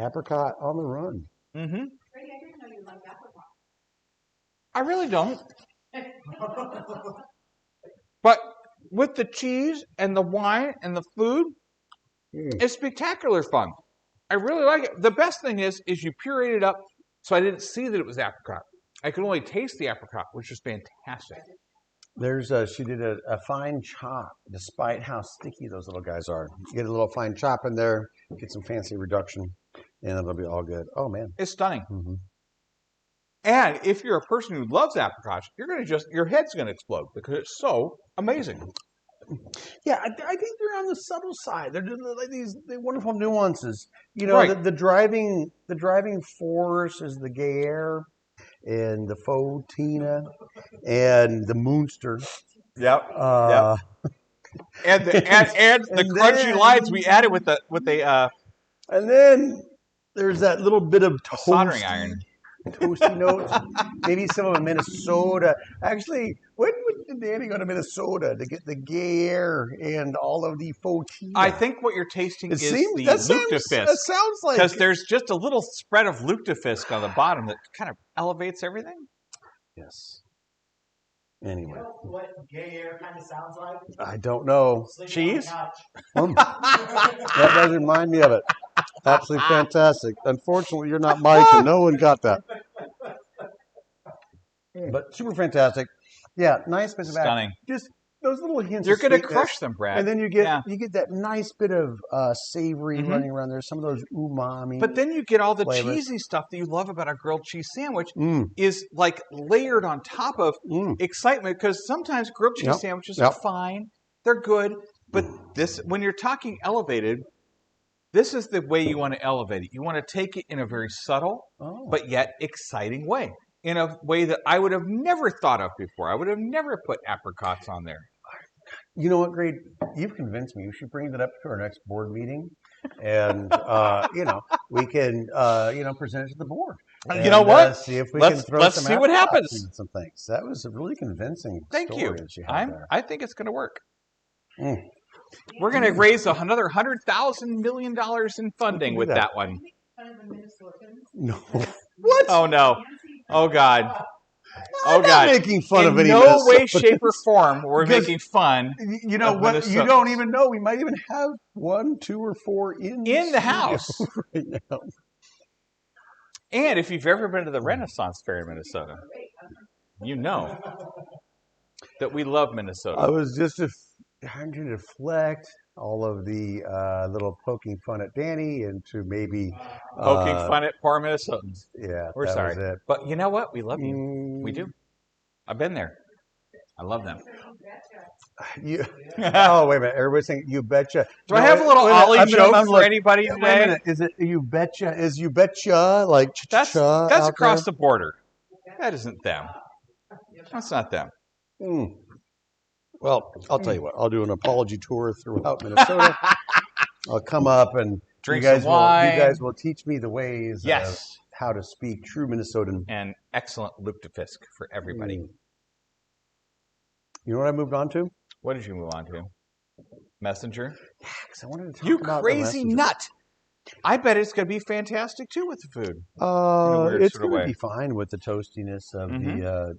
apricot on the run. Mm-hmm. Brady, I didn't know you liked apricot. I really don't. But with the cheese and the wine and the food, it's spectacular fun. I really like it. The best thing is you pureed it up, so I didn't see that it was apricot. I could only taste the apricot, which is fantastic. There's she did a fine chop, despite how sticky those little guys are. You get a little fine chop in there, get some fancy reduction, and it'll be all good. Oh man, It's stunning. Mhm. And if you're a person who loves apricots, your head's gonna explode because it's so amazing. Yeah, I think they're on the subtle side. They're just like these wonderful nuances. You know, Right. the driving force is the Gayer and the Fautina and the Moonster. Yep. And the And crunchy then- lines we added with the And then there's that little bit of soldering iron. toasty notes. Maybe some of a Minnesota. Actually, when did Danny go to Minnesota to get the Gayer and all of the Fautina? I think what you're tasting It is seems the that sounds lutefisk, like because there's just a little spread of lutefisk on the bottom that kind of elevates everything. yes. Anyway, What gay air kind of sounds like? I don't know. Sleeping on the Cheese? couch. That does remind me of it. Absolutely fantastic. Unfortunately, you're not Mike, and no one got that. But super fantastic. Yeah, nice bit of Stunning. just those little hints. You're of going to sweetness. crush them, Brad. And then you get Yeah. that nice bit of savory Mhm. running around there. Some of those umami. But then you get all the flavors. cheesy stuff that you love about a grilled cheese sandwich Mm, is like layered on top of mm. excitement, because sometimes grilled cheese Yep, sandwiches yep. are fine, they're good, but this, when you're talking elevated, this is the way you want to elevate it. You want to take it in a very subtle Oh. but yet exciting way, in a way that I would have never thought of before. I would have never put apricots on there. You know what, Greg? You've convinced me. You should bring that up to our next board meeting, and we can present it to the board. You know what? See if we Let's- can throw let's some see what apricots happens. into some things. That was a really convincing Thank story you. that you had there. I think it's going to work. Mm. We're going to raise another $100,000 million in funding Do with that. that one. Kind of the Minnesotans. No, What? Oh no! Oh God! Oh I'm not God! making fun of In any no way, Minnesotans. shape, or form we're Because- making fun You know of what? You Minnesotans. don't even know. We might even have 1, 2, or 4 in in the studio house. right now. And if you've ever been to the Renaissance Fair in Minnesota, you know that we love Minnesota. I was just trying to deflect all of the little poking fun at Danny into maybe Poking fun at poor Minnesotans. Yeah, We're that sorry. was it. But you know what? We love you. We do. I've been there. I love them. You, oh wait a minute! Everybody's saying "you betcha." Do I have a little wait minute, Ollie I'm joke I'm for look- anybody Wait a today? minute! Is it "you betcha"? Is "you betcha" like That's cha-cha out across there? the border. That isn't them. That's not them. Mm. Well, I'll tell you what. I'll do an apology tour throughout Minnesota. I'll come up and Drink you guys some wine. will. You guys will teach me the ways of Yes. how to speak true Minnesotan. And excellent lutefisk for everybody. Mm. You know what I moved on to? What did you move on to? Messenger? Because I wanted to talk You about the crazy Messenger. nut! I bet it's going to be fantastic too with the food. weird It's sort of going to way. be fine with the toastiness of Mhm. the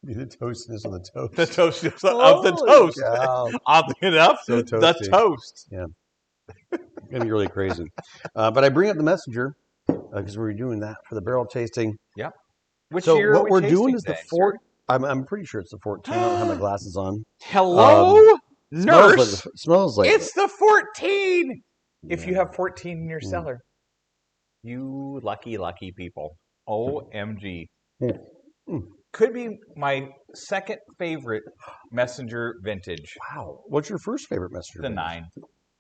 the toastiness of the toast. The toast of the Holy toast. cow. Oddly enough, So the toasty. toast. It's gonna be really crazy. But I bring up the Messenger because we were doing that for the barrel tasting. Which So year what are we we're tasting doing is today, the I'm pretty sure it's the 14. I don't have my glasses on. Hello, nurse. Smells like It's the 14. If you Yeah. have 14 in your cellar, you lucky people. OMG. Could be my second favorite messenger vintage. Wow. What's your first favorite messenger? The vintage? 9.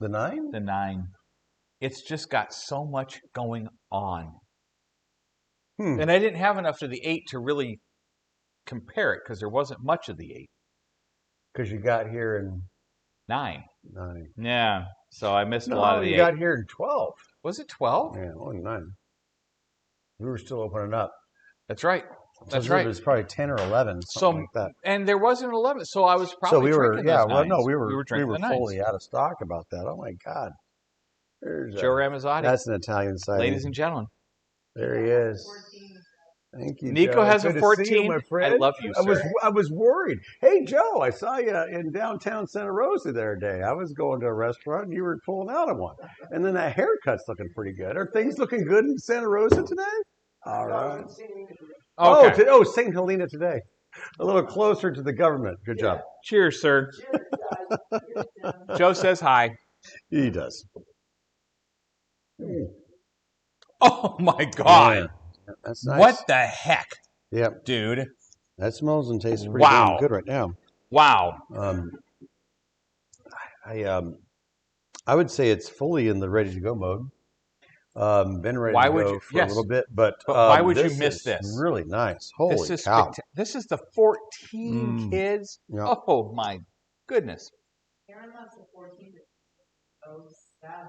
The 9? The 9. It's just got so much going on. And I didn't have enough of the 8 to really compare it because there wasn't much of the 8. Because you got here in 9. 9. Yeah. So I missed a lot of the 8. You got here in 12. Was it 12? Yeah, only 9. We were still opening up. That's right. That's So right. It was probably 10 or 11, something like that. And there wasn't 11, so I was probably So we were, drinking yeah, those well, nines. no, we were drinking the nines. fully out of stock about that. Oh my God. There's Joe Ramazzotti, That's an Italian side. ladies and gentlemen. There he is. Thank you, Nico Joe. has a Good to 14. see you, my friend. I love you, sir. I was worried. Hey, Joe, I saw you in downtown Santa Rosa the other day. I was going to a restaurant and you were pulling out of one. And then that haircut's looking pretty good. Are things looking good in Santa Rosa today? All right. Okay. St. Helena today. A little closer to the government. Good job. Cheers, sir. Joe says hi. He does. Oh my God. Yeah, that's nice. What the heck, Yep. dude? That smells and tastes pretty Wow. damn good right now. Wow. I would say it's fully in the ready to go mode. Been ready Why to would go you- for yes. a little bit, but why would you miss is this? Really nice. Holy This is cow! this is the 14 kids. Yeah. Oh my goodness. Aaron loves the 14 to 07.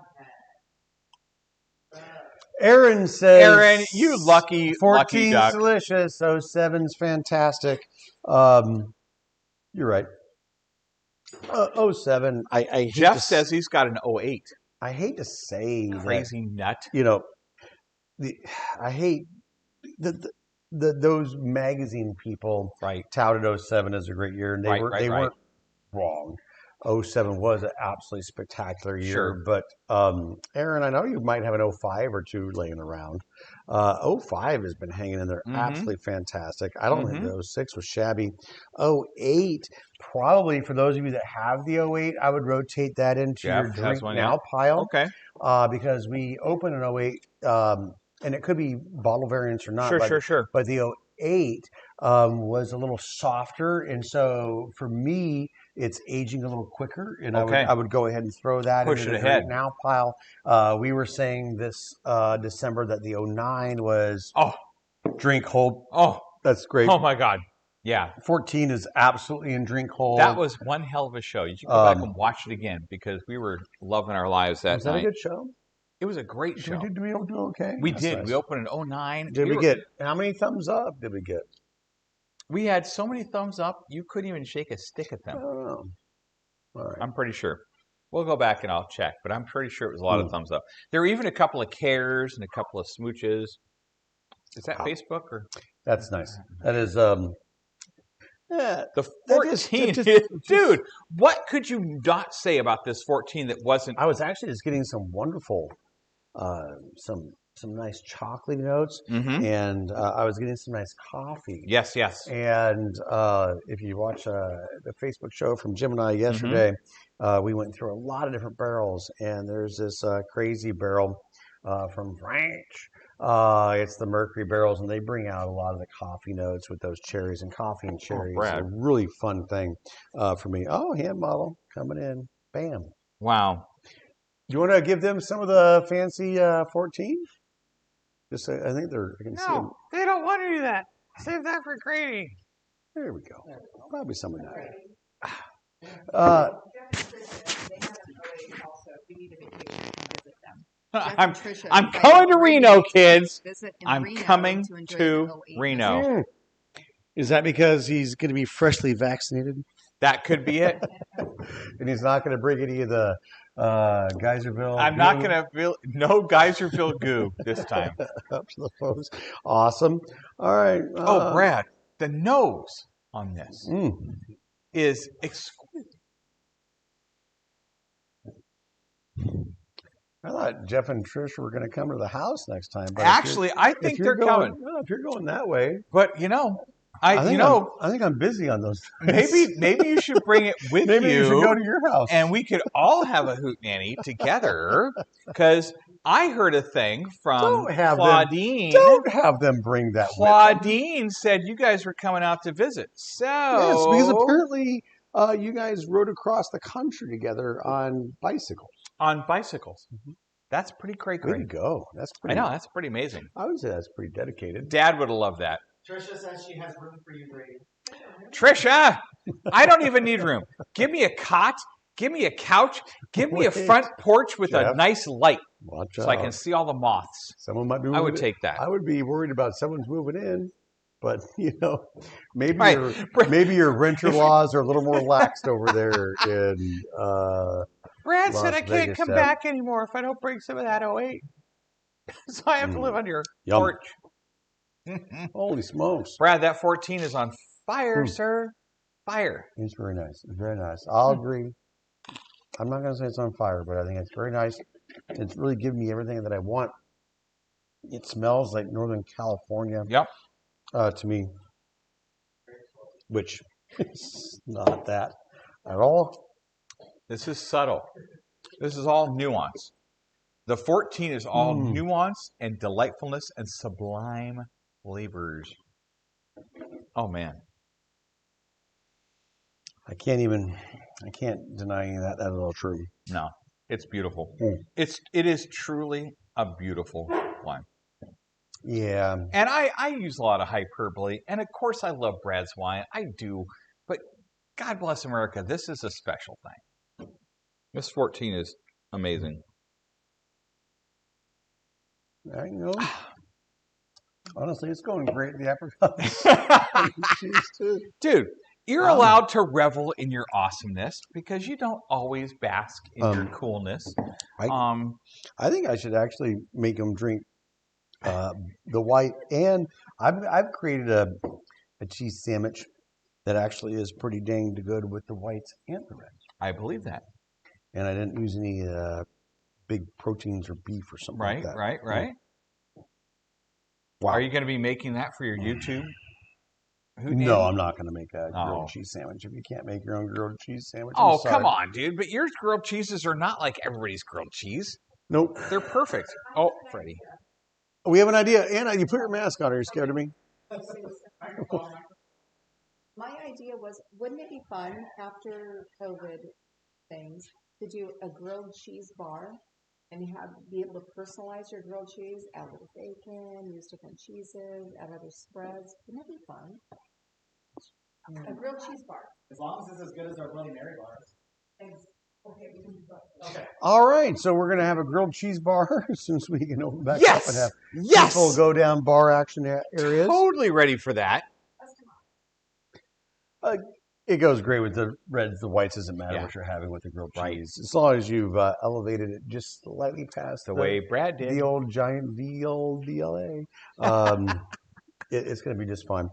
Aaron says, Aaron, you lucky 14's duck. delicious. 07's fantastic. You're right. 07. I hate Jeff to says he's got an 08. I hate to say Crazy nut. that, I hate those magazine people Right. touted 07 as a great year, and they weren't wrong. 07 was an absolutely spectacular year. Sure. But Aaron, I know you might have an 05 or two laying around. 05 has been hanging in there, absolutely fantastic. I don't think the 06 was shabby. 08, probably for those of you that have the 08, I would rotate that into Jeff your has drink one, now yeah. pile. Okay. Because we open an 08, and it could be bottle variants or not. Sure. But the 08 was a little softer, and so for me, it's aging a little quicker, and Okay. I would go ahead and throw that Push into it the ahead. drink now pile. We were saying this December that the 09 was drink hold. Oh, That's great. oh my God. Yeah. 14 is absolutely in drink hold. That was one hell of a show. You should go back and watch it again because we were loving our lives that Was that night. a good show? It was a great show. Did we do okay? We That's did. nice. We opened in 09. Did we were- get how many thumbs up? Did we get? We had so many thumbs up, you couldn't even shake a stick at I them. don't know. All right. I'm pretty sure. We'll go back and I'll check, but I'm pretty sure it was a lot of thumbs up. There were even a couple of cares and a couple of smooches. Is that Facebook or That's nice. That is yeah. the That just- 14? that just- Dude, what could you not say about this 14 that wasn't? I was actually just getting some wonderful, some nice chocolatey notes, Mhm. and I was getting some nice coffee. Yes. And if you watch the Facebook show from Jim and I yesterday, we went through a lot of different barrels, and there's this crazy barrel from French. It's the Mercury barrels, and they bring out a lot of the coffee notes with those cherries and coffee and cherries. Brad. A really fun thing for me. Oh, hand model coming in. Bam. Wow. Do you want to give them some of the fancy 14? Just, I think I can see them. They don't want to do that. Save that for Grady. There we go. Probably some of that. Jeff said that they have an 08 also. If you need a vacation, you can visit them. Jeff I'm and Tricia I'm invited coming to Grady Reno, kids. visit in I'm Reno coming to enjoy to the 08 Reno. Is that because he's going to be freshly vaccinated? That could be it. And he's not going to bring any of the Geyserville? I'm not going to feel no Geyserville goo this time. Up to the folks. Awesome. All right. Oh, Brad, the nose on this is exquisite. I thought Jeff and Trish were going to come to the house next time. But Actually, I think they're coming. Well, if you're going that way, But, you know, I think I'm busy on those. maybe you should bring it with Maybe you. you should go to your house. And we could all have a hootenanny together. Because I heard a thing from Claudine. Don't have them bring that. Claudine said you guys were coming out to visit. So yes, because apparently you guys rode across the country together on bicycles. Mm-hmm. That's pretty cray. Way to go. That's pretty. I know, that's pretty amazing. I would say that's pretty dedicated. Dad would have loved that. Trisha says she has room for you, Brady. Trisha, I don't even need room. Give me a cot. Give me a couch. Give me a front porch with a nice light so I can see all the moths. Someone might be. I would take that. I would be worried about someone's moving in, but maybe your renter laws are a little more laxed over there in. Brad said Las I can't Vegas, come back anymore if I don't bring some of that 08. So I have to live on your porch. Holy smokes. Brad, that 14 is on fire, sir. Fire. It's very nice. It's very nice. I'll agree. I'm not going to say it's on fire, but I think it's very nice. It's really giving me everything that I want. It smells like Northern California. Yep. To me, which is not that at all. This is subtle. This is all nuance. The 14 is all nuance and delightfulness and sublime flavors. Oh, man. I can't deny that. That's all true. No, it's beautiful. It is truly a beautiful wine. Yeah. And I use a lot of hyperbole. And, of course, I love Brad's wine. I do. But God bless America, this is a special thing. This 14 is amazing. I know. Honestly, it's going great in the apricots. Dude, you're allowed to revel in your awesomeness because you don't always bask in your coolness. I think I should actually make them drink the white. And I've created a cheese sandwich that actually is pretty dang good with the whites and the reds. I believe that. And I didn't use any big proteins or beef or something like that. Right. Wow. Are you going to be making that for your YouTube? No, I'm not going to make a grilled cheese sandwich. If you can't make your own grilled cheese sandwich, oh, come on, dude. But your grilled cheeses are not like everybody's grilled cheese. Nope. They're perfect. Oh, Freddie. We have an idea. Anna, you put your mask on. Are you scared of me? My idea was, wouldn't it be fun after COVID things to do a grilled cheese bar and be able to personalize your grilled cheese, add a little bacon, use different cheeses, add other spreads? Wouldn't that be fun? A grilled cheese bar. As long as it's as good as our Bloody Mary bars. Okay, we can do both. Okay. All right, so we're going to have a grilled cheese bar since we can open back up and have people go down bar action areas. Totally ready for that. It goes great with the reds, the whites. Doesn't matter what you're having with the grilled cheese, as long as you've elevated it just slightly past the way Brad did. The old giant VLA. It's going to be just fun.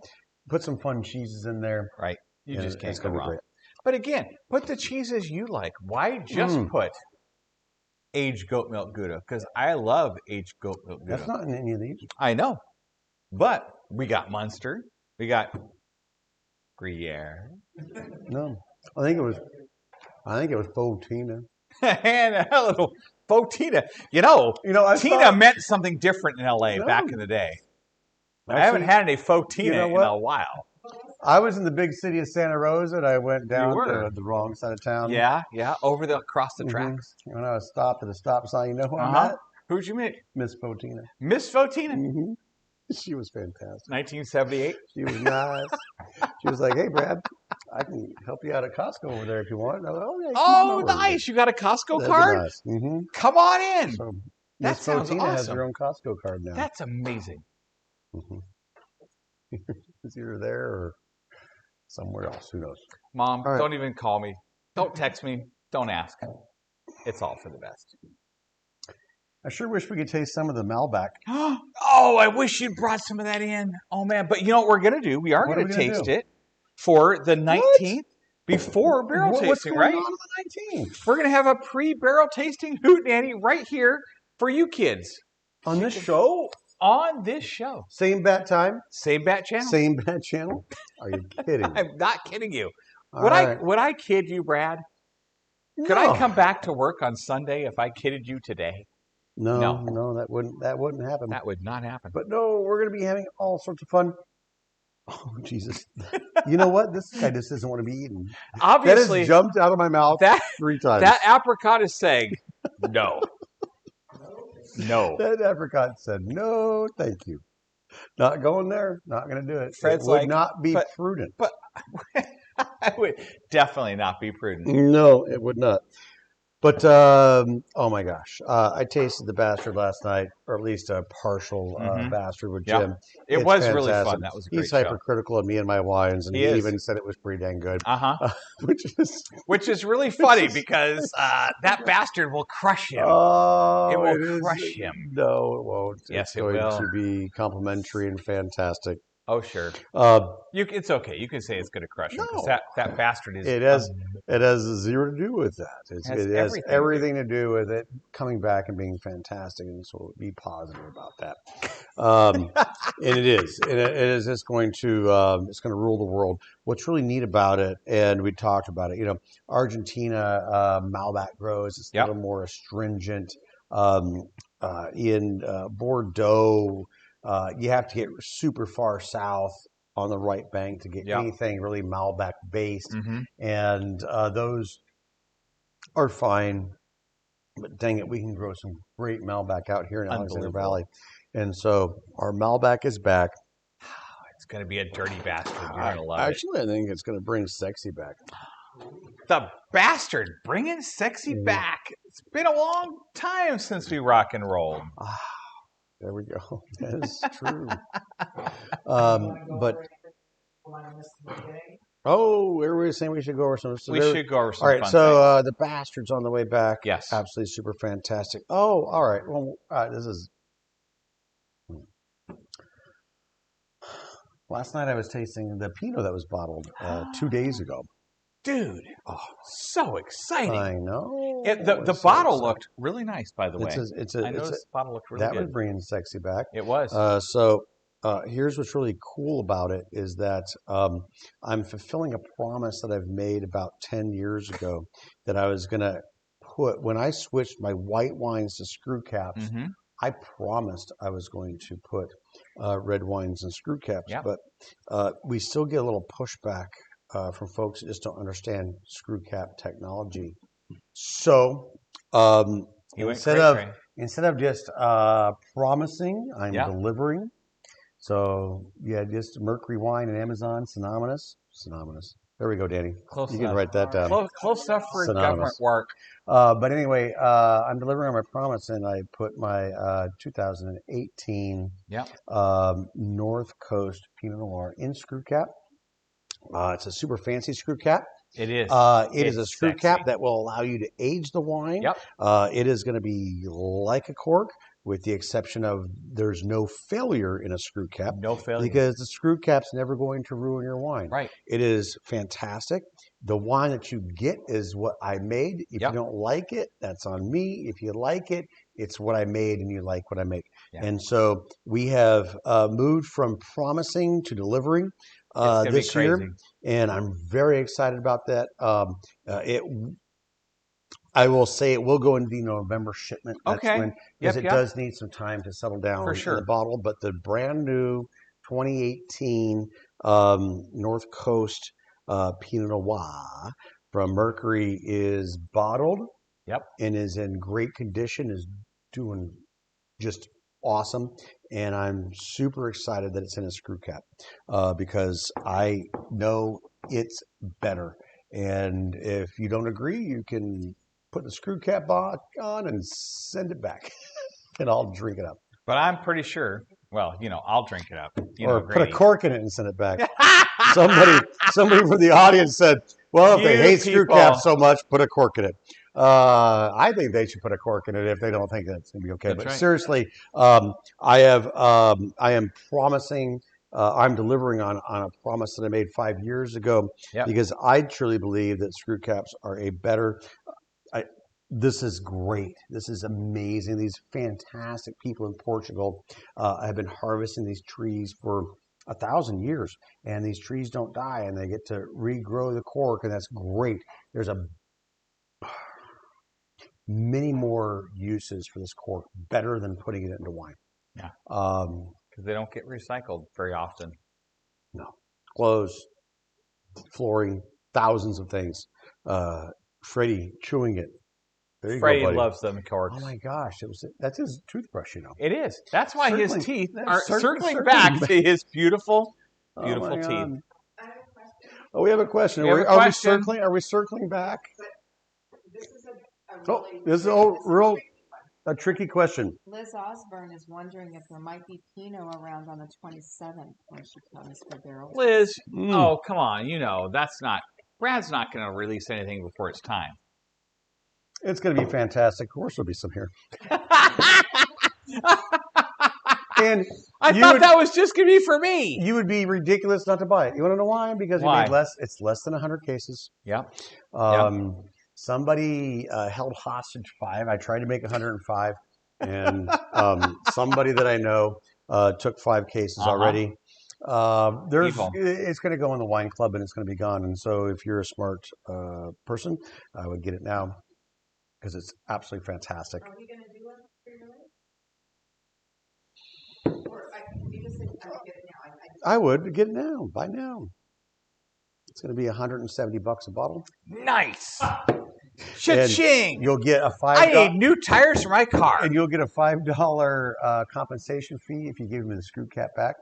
Put some fun cheeses in there. Right. You just can't go wrong. Great. But again, put the cheeses you like. Why just put aged goat milk Gouda? Because I love aged goat milk Gouda. That's not in any of these. I know. But we got Munster. We got Gruyere. No. I think it was Fotina. And a little Fotina. You know, Tina meant something different in LA back in the day. Actually, I haven't had any Fotina in a while. I was in the big city of Santa Rosa, and I went down to the wrong side of town. Yeah, across the tracks. When I was stopped at a stop sign, you know who I met? Who'd you meet? Miss Fotina. Miss Fotina? Mm-hmm. She was fantastic. 1978? She was nice. She was like, hey, Brad, I can help you out at Costco over there if you want. I was like, oh, nice. You got a Costco card? Nice. Mm-hmm. Come on in. So, that sounds Fotina awesome. has her own Costco card now. That's amazing. Mm-hmm. It's either there or somewhere else. Who knows? Mom, don't even call me. Don't text me. Don't ask. It's all for the best. I sure wish we could taste some of the Malbec. Oh, I wish you'd brought some of that in. Oh, man. But you know what we're going to do? We are going to taste it for the 19th before barrel tasting, what's going right? on the 19th? We're going to have a pre-barrel tasting hootenanny right here for you kids. On this show? on this show. Same bat time, Same bat channel. same bat channel. Are you kidding? I'm not kidding you. All Would right. I kid you, Brad? Could No. I come back to work on Sunday if I kidded you today? No, No. that wouldn't happen. That would not happen. But no, we're going to be having all sorts of fun. Oh, Jesus. You know what? This guy just doesn't want to be eaten. Obviously, that has jumped out of my mouth that 3 times. that apricot is saying no. No. That apricot said, no, thank you. Not going there. Not going to do it. Fred's it would like, not be but- prudent. But I would definitely not be prudent. No, it would not. But, oh my gosh. I tasted the bastard last night, or at least a partial Mhm. bastard with Yeah. Jim. It It's was really fantastic. fun. That was a great He's show. hypercritical of me and my wines, and He he is. even said it was pretty dang good. Uh-huh. Which is Really funny because that bastard will crush him. Oh, It will is- crush him. No, it won't. Yes, it's it going will. to be complimentary and fantastic. Oh, sure. Uh, It's okay. You can say it's going to crush him because No. that bastard is. it has zero to do with that. Has It has everything. everything to do with it coming back and being fantastic, and so be positive about that. And it is. It is just going to it's going to rule the world. What's really neat about it, and we talked about it. Argentina Malbec grows. It's a Yep. little more astringent. In Bordeaux, you have to get super far south on the right bank to get Yep. anything really Malbec based, Mhm. and those are fine. But dang it, we can grow some great Malbec out here in Alexander Unbelievable. Valley, and so our Malbec is back. It's going to be a dirty bastard. You're going to love it. Actually, I think it's going to bring sexy back. The bastard bringing sexy Mhm. back. It's been a long time since we rock and rolled. There we go. That is true. But everybody's saying we should go over some. So We should go over some All right, fun so the Bastards on the way back. Yes. Absolutely super fantastic. Oh, all right. Well, this is. Last night I was tasting the Pinot that was bottled 2 days ago. things. Dude, so exciting. I know. The It's so bottle exciting. looked really nice, by the way. I noticed the bottle looked really that good. would bring sexy back. It was. Here's what's really cool about it is that I'm fulfilling a promise that I've made about 10 years ago that I was going to put, when I switched my white wines to screw caps, Mhm. I promised I was going to put red wines in screw caps, Yep. but we still get a little pushback from folks that just don't understand screw cap technology. So You went instead cray of cray. instead of just promising, I'm Yeah. delivering. So yeah, just Mercury Wine and Amazon synonymous. There we go, Danny. Close You can enough. write that down. Close enough for Synonymous. government work. But anyway, I'm delivering on my promise, and I put my 2018 Yep. North Coast Pinot Noir in screw cap. It's a super fancy screw cap. It is. It is a It's screw sexy. cap that will allow you to age the wine. Yep. It is going to be like a cork, with the exception of there's no failure in a screw cap. No failure. Because the screw cap's never going to ruin your wine. Right. It is fantastic. The wine that you get is what I made. If Yep. you don't like it, that's on me. If you like it, it's what I made and you like what I make. Yeah. And so we have moved from promising to delivering It's gonna be this year. crazy. And I'm very excited about that. I will say it will go into the November shipment. Okay. Because Yep, it yep. does need some time to settle down For in sure. the bottle. But the brand new 2018 North Coast Pinot Noir from Mercury is bottled. Yep. And is in great condition. Is doing just awesome. And I'm super excited that it's in a screw cap because I know it's better. And if you don't agree, you can put the screw cap on and send it back, and I'll drink it up. But I'm pretty sure. Well, I'll drink it up. Or put a Grady. cork in it and send it back. Somebody from the audience said, "Well, if they You hate screw people. caps so much, put a cork in it." I think they should put a cork in it if they don't think that's going to be okay. That's But right. seriously, I am promising. I'm delivering on a promise that I made 5 years ago Yep. because I truly believe that screw caps are a better. this is great. This is amazing. These fantastic people in Portugal have been harvesting these trees for 1,000 years, and these trees don't die, and they get to regrow the cork, and that's great. There's many more uses for this cork, better than putting it into wine. Yeah, because they don't get recycled very often. No, clothes, flooring, thousands of things. Freddie chewing it. There you Freddie go, buddy. loves them corks. Oh my gosh, that's his toothbrush, you know. It is. That's why his Circling- teeth that's are circling circling back to his beautiful, Oh beautiful my teeth. God. I have a question. Oh, we have a question. We have a Are we question. circling? Are we circling back? This is a Oh, really. this is a tricky question. Liz Osborne is wondering if there might be Pinot around on the 27th when she comes for barrel. Liz, Mm. oh, come on. That's not, Brad's not going to release anything before it's time. It's going to be fantastic. Of course, there'll be some here. And I you thought would- that was just going to be for me. you would be ridiculous not to buy it. You want to know why? Because we Why? made less. It's less than 100 cases. Yep. Somebody held hostage 5. I tried to make 105, and somebody that I know took 5 cases Uh-huh. already. Evil. It's going to go in the wine club, and it's going to be gone. And so, if you're a smart person, I would get it now because it's absolutely fantastic. Are we gonna do it for your life? Or you just said I would get it now. I would get it now. Buy now. It's going to be $170 a bottle. Nice. Cha-ching. You'll get a I $5. need new tires for my car. And you'll get a $5 compensation fee if you give me the screw cap back.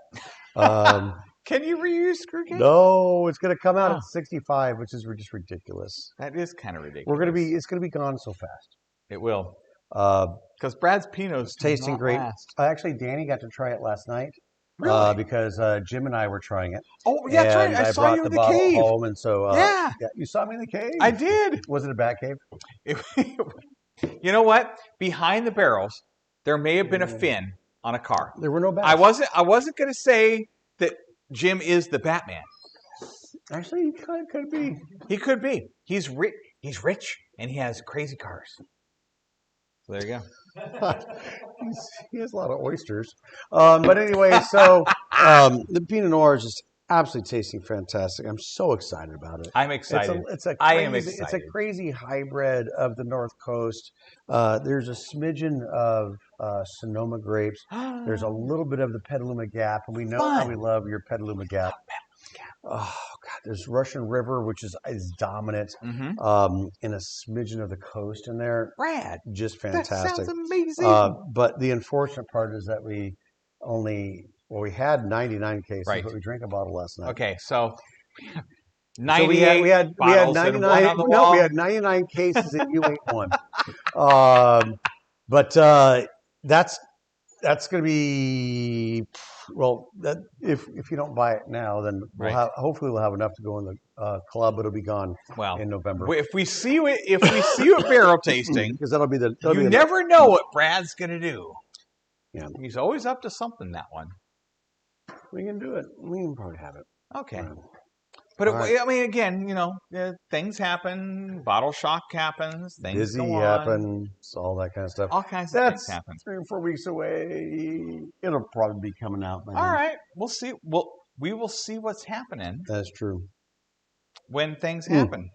Um, Can you reuse screw case? no, it's going to come out Oh. at 65, which is just ridiculous. That is kind of ridiculous. It's going to be gone so fast. It will. Uh, Because Brad's Pinot's tasting not great. last. Actually, Danny got to try it last night. Really? Because Jim and I were trying it. Oh, yeah, that's right. And I saw brought you in the bottle cave. home, and so Yeah. you saw me in the cave. I did. Was it a bat cave? You know what? Behind the barrels, there may have been a fin on a car. There were no bats. I wasn't going to say that Jim is the Batman. Actually, he kind of could be. He could be. He's rich. He's rich, and he has crazy cars. So there you go. He has a lot of oysters. But anyway, so the Pinot Noir is just absolutely tasting fantastic. I'm so excited about it. I'm excited. I am It's a excited. crazy hybrid of the North Coast. There's a smidgen of Sonoma grapes. There's a little bit of the Petaluma Gap, and we know how Fun. we love your Petaluma Gap. Oh God, there's Russian River, which is dominant, Mhm. and a smidgen of the coast in there. Brad, Just that fantastic. sounds amazing. But the unfortunate part is that we had 99 cases, Right. but we drank a bottle last night. Okay, so So 98 we had bottles and 99. one on the No, wall. we had 99 cases and you ate one. But that's going to be if you don't buy it now, then Right. hopefully we'll have enough to go in the club. It'll be gone Well, in November if we see you at barrel tasting, because that'll be the you never know what Brad's going to do. Yeah. He's always up to something, that one. We can do it. We can probably have it. Okay. Right. But All right. I mean, again, things happen. Bottle shock happens. Things Busy go on. happens, all that kind of stuff. All kinds of That's things happen. 3 or 4 weeks away. It'll probably be coming out by All then. right, we'll see. We will see what's happening That's true. when things Hmm. happen.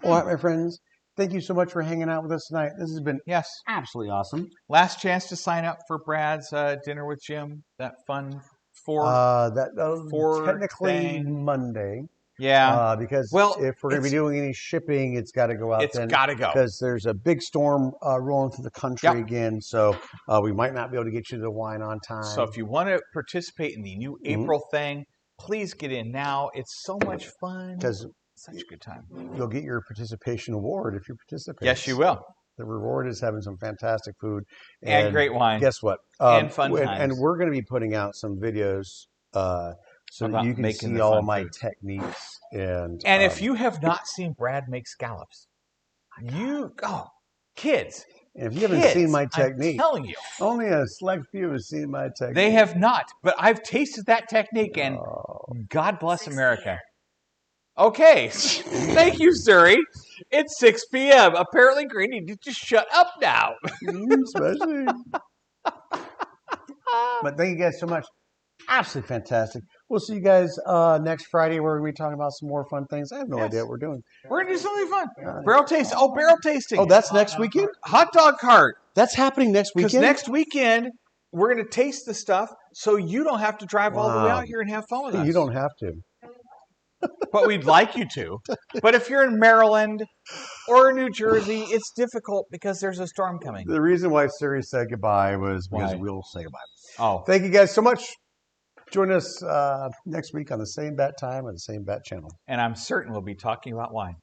All right, my friends. Thank you so much for hanging out with us tonight. This has been Yes. absolutely awesome. Last chance to sign up for Brad's dinner with Jim. That fun That was for technically thing. Monday. Yeah, Because Well, if we're going to be doing any shipping, it's got to go out it's then. got to go. Because there's a big storm rolling through the country Yep. again, so we might not be able to get you the wine on time. So if you want to participate in the new Mhm. April thing, please get in now. It's so much fun. because Such a good time. you'll get your participation award if you participate. Yes, you will. The reward is having some fantastic food And great wine. Guess what? And fun and times. we're going to be putting out some videos so About that you can making see the all fun of my food. techniques. And If you have not seen Brad make scallops, kids, if you haven't seen my I'm technique, telling you, only a select few have seen my technique. they have not. But I've tasted that technique, and Oh. God bless America. Okay, thank you, Suri. It's 6 p.m. Apparently, Green, you need to shut up now. Especially. But thank you guys so much. Absolutely fantastic. We'll see you guys next Friday where we'll be talking about some more fun things. I have no idea what we're doing. We're going to do something fun. Barrel tasting. Oh, barrel tasting. Oh, that's next weekend? Hot dog cart. That's happening next Because weekend? next weekend, we're going to taste the stuff so you don't have to drive all the way out here and have fun with us. You don't have to. But we'd like you to. But if you're in Maryland or New Jersey, it's difficult because there's a storm coming. The reason why Siri said goodbye was because Why? we'll say goodbye. Oh. Thank you guys so much. Join us next week on the same bat time on the same bat channel. And I'm certain we'll be talking about wine.